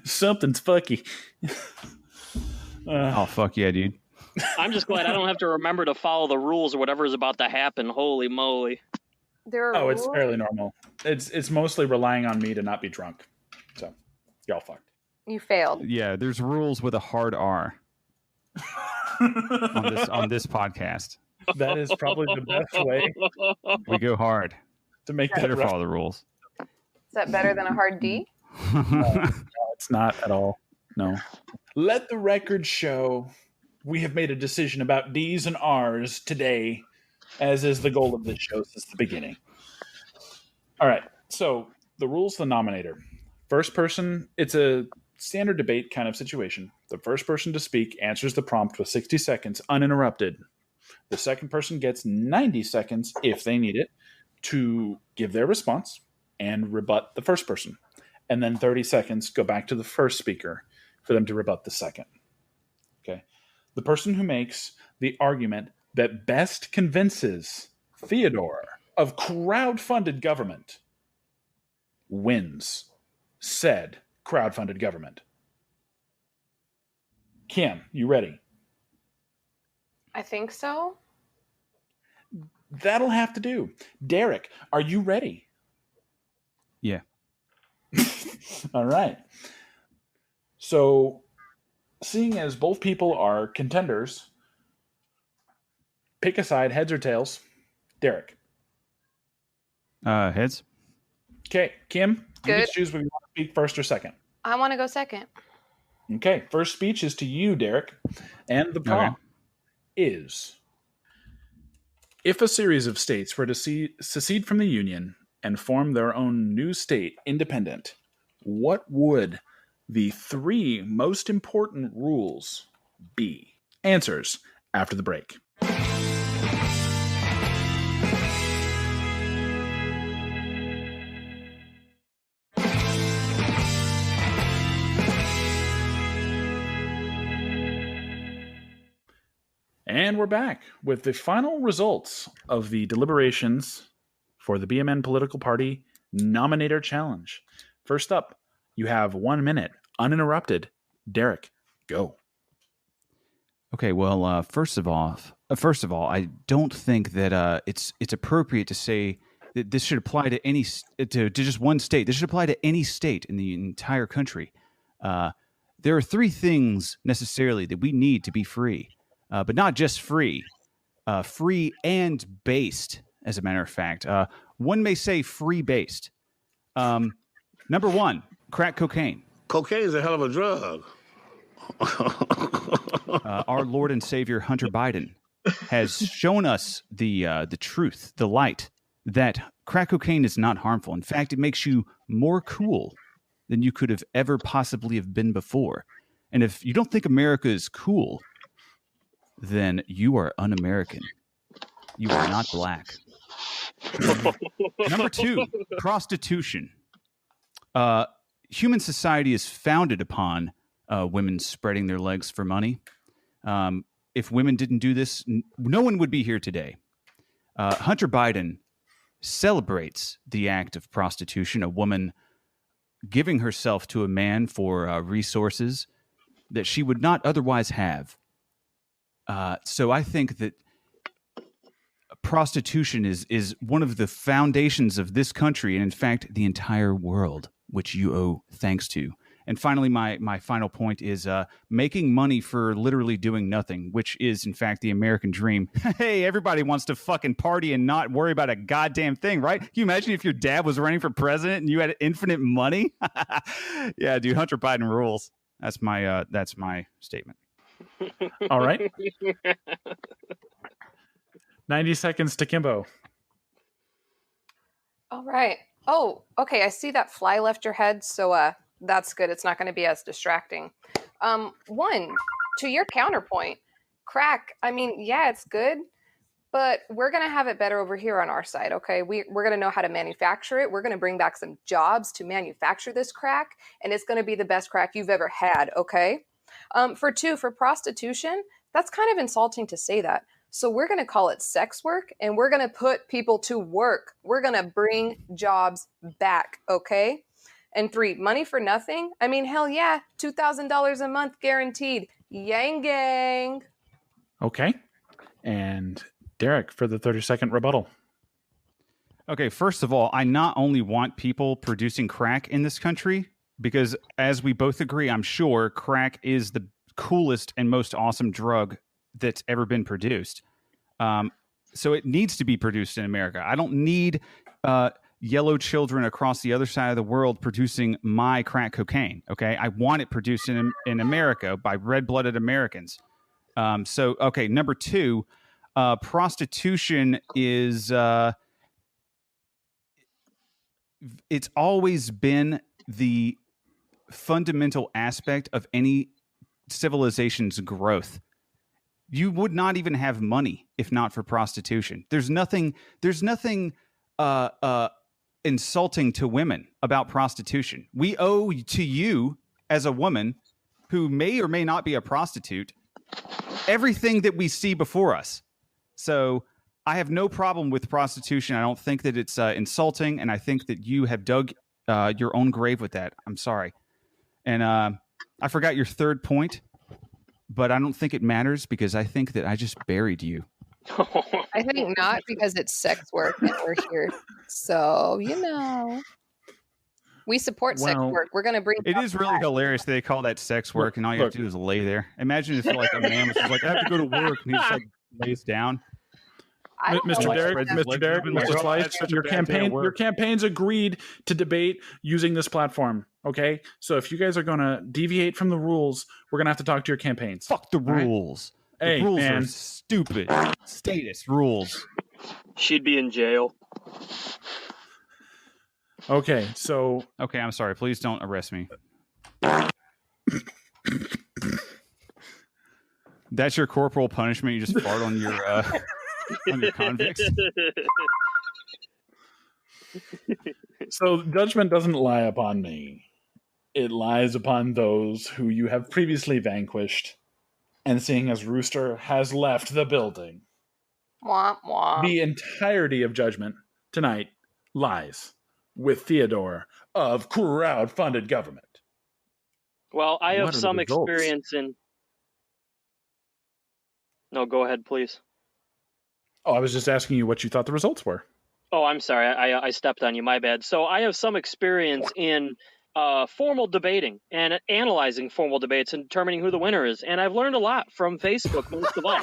Something's fucky. Oh, fuck yeah, dude. I'm just glad I don't have to remember to follow the rules or whatever is about to happen. Holy moly. There are It's rules? fairly normal. It's mostly relying on me to not be drunk. So, y'all fucked. You failed. Yeah, there's rules with a hard R on this podcast. That is probably the best way We go hard. to make that Better rough. follow the rules. Is that better than a hard D? No, it's not at all. No. Let the record show we have made a decision about D's and R's today, as is the goal of this show since the beginning. All right. So the rules, the nominator. First person, it's a standard debate kind of situation. The first person to speak answers the prompt with 60 seconds uninterrupted. The second person gets 90 seconds, if they need it, to give their response and rebut the first person. And then 30 seconds go back to the first speaker for them to rebut the second. Okay. The person who makes the argument that best convinces Theodore of crowd-funded government wins said crowd-funded government. Kim, you ready? I think so. That'll have to do. Derek, are you ready? Yeah. All right. So, seeing as both people are contenders, pick a side, heads or tails. Derek. Heads. Okay, Kim, you Good. get to choose whether you want to speak first or second. I want to go second. Okay, first speech is to you, Derek. And the prompt is, if a series of states were to secede from the Union and form their own new state independent, what would the 3 most important rules be? Answers after the break. And we're back with the final results of the deliberations for the BMN Political Party Nominator Challenge. First up, you have 1 minute, uninterrupted. Derek, go. Okay, well, first of all, I don't think that it's appropriate to say that this should apply to any to just one state. This should apply to any state in the entire country. There are 3 things necessarily that we need to be free, but not just free, free and based. As a matter of fact, one may say free based. Number 1, crack cocaine. Cocaine is a hell of a drug. Our Lord and Savior Hunter Biden has shown us the truth, the light, that crack cocaine is not harmful. In fact, it makes you more cool than you could have ever possibly have been before. And if you don't think America is cool, then you are un-American. You are not black. Number 2, prostitution. Human society is founded upon women spreading their legs for money. If women didn't do this, no one would be here today. Hunter Biden celebrates the act of prostitution, a woman giving herself to a man for resources that she would not otherwise have. So I think that prostitution is one of the foundations of this country, and in fact, the entire world, which you owe thanks to. And finally, my final point is making money for literally doing nothing, which is, in fact, the American dream. Hey, everybody wants to fucking party and not worry about a goddamn thing, right? Can you imagine if your dad was running for president and you had infinite money? Yeah, dude, Hunter Biden rules. That's my statement. All right. 90 seconds to Kimbo. All right. Oh, okay. I see that fly left your head, so that's good. It's not going to be as distracting. 1, to your counterpoint, crack. I mean, yeah, it's good, but we're going to have it better over here on our side, okay? We're going to know how to manufacture it. We're going to bring back some jobs to manufacture this crack, and it's going to be the best crack you've ever had, okay? For 2, for prostitution, that's kind of insulting to say that. So we're going to call it sex work, and we're going to put people to work. We're going to bring jobs back, okay? And 3, money for nothing. I mean, hell yeah, $2,000 a month guaranteed. Yang gang. Okay. And Derek for the 30-second rebuttal. Okay, first of all, I not only want people producing crack in this country, because as we both agree, I'm sure crack is the coolest and most awesome drug that's ever been produced. So it needs to be produced in America. I don't need yellow children across the other side of the world producing my crack cocaine. Okay, I want it produced in America by red-blooded Americans. So, okay, number two, prostitution is it's always been the fundamental aspect of any civilization's growth. You would not even have money if not for prostitution. There's nothing insulting to women about prostitution. We owe to you as a woman who may or may not be a prostitute everything that we see before us. So I have no problem with prostitution. I don't think that it's insulting, and I think that you have dug your own grave with that. I'm sorry. And I forgot your third point, but I don't think it matters because I think that I just buried you. I think not, because it's sex work and we're here. So, we support sex work. We're going to bring it is really hilarious they call that sex work, and all you have to do is lay there. Imagine if like a man was just like, I have to go to work, and he just like lays down. Mr. Derek, Mr. Slice, your campaign's agreed to debate using this platform. Okay, so if you guys are going to deviate from the rules, we're going to have to talk to your campaigns. Fuck the rules. Right? The rules are stupid. Status rules. She'd be in jail. Okay, so I'm sorry. Please don't arrest me. That's your corporal punishment. You just fart on your convicts. So judgment doesn't lie upon me. It lies upon those who you have previously vanquished. And seeing as Rooster has left the building, womp, womp. The entirety of judgment tonight lies with Theodore of crowd-funded government. Well, I have some experience in... No, go ahead, please. Oh, I was just asking you what you thought the results were. Oh, I'm sorry. I stepped on you. My bad. So I have some experience in formal debating and analyzing formal debates and determining who the winner is. And I've learned a lot from Facebook, most of all.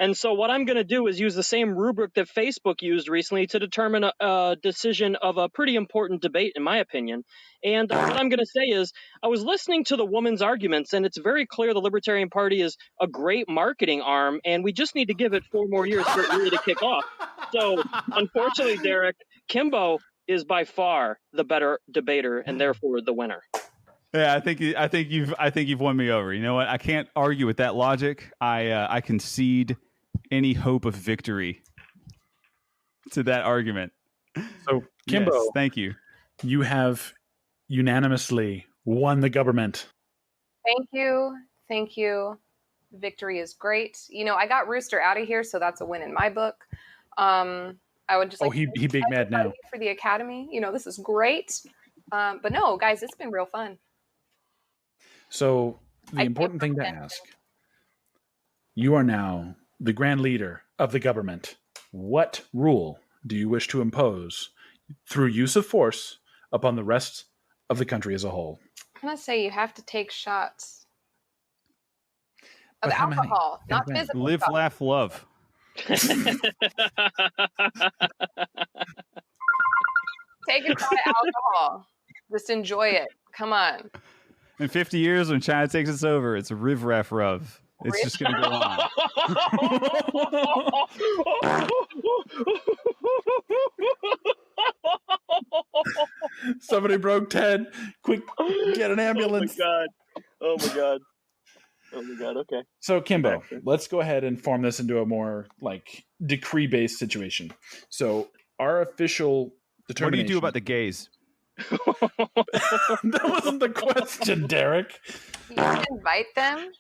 And so what I'm going to do is use the same rubric that Facebook used recently to determine a decision of a pretty important debate, in my opinion. And what I'm going to say is I was listening to the woman's arguments, and it's very clear the Libertarian Party is a great marketing arm, and we just need to give it 4 more years for it really to kick off. So, unfortunately, Derek, Kimbo is by far the better debater and therefore the winner. Yeah, I think you've won me over. You know what? I can't argue with that logic. I concede any hope of victory to that argument. So, Kimbo, yes, thank you. You have unanimously won the government. Thank you. Victory is great. I got Rooster out of here, so that's a win in my book. I would just he big mad now for the Academy. This is great. But no, guys, it's been real fun. So the important thing to ask, you are now the grand leader of the government. What rule do you wish to impose through use of force upon the rest of the country as a whole? I'm going to say you have to take shots of alcohol, not physical. Live, laugh, love. Take a shot of alcohol. Just enjoy it. Come on. In 50 years, when China takes us over, it's a riv raff rub. It's just going to go on. Somebody broke Ted. Quick, get an ambulance. Oh my god. Okay. So, Kimbo, let's go ahead and form this into a more decree-based situation. So, our official determination. What do you do about the gays? That wasn't the question, Derek. You can invite them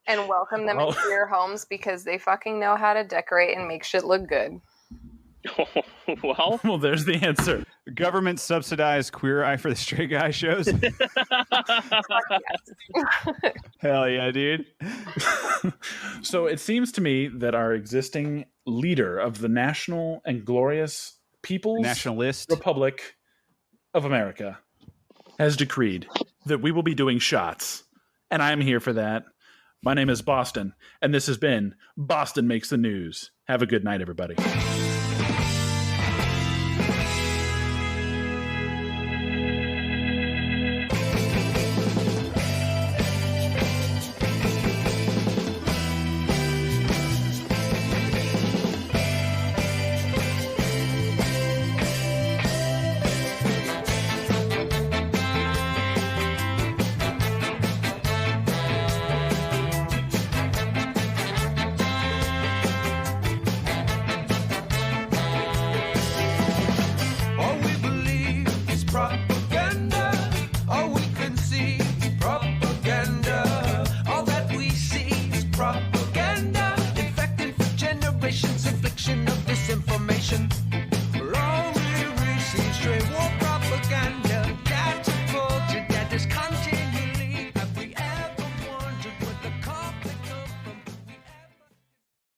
and welcome them into your homes because they fucking know how to decorate and make shit look good. Well, there's the answer. Government subsidized Queer Eye for the Straight Guy shows. Hell yeah, dude. So it seems to me that our existing leader of the national and glorious People's Nationalist. Republic of America has decreed that we will be doing shots. And I'm here for that. My name is Boston, and this has been Boston Makes the News. Have a good night, everybody. All we believe is propaganda. All we can see is propaganda. All that we see is propaganda. Infecting for generations of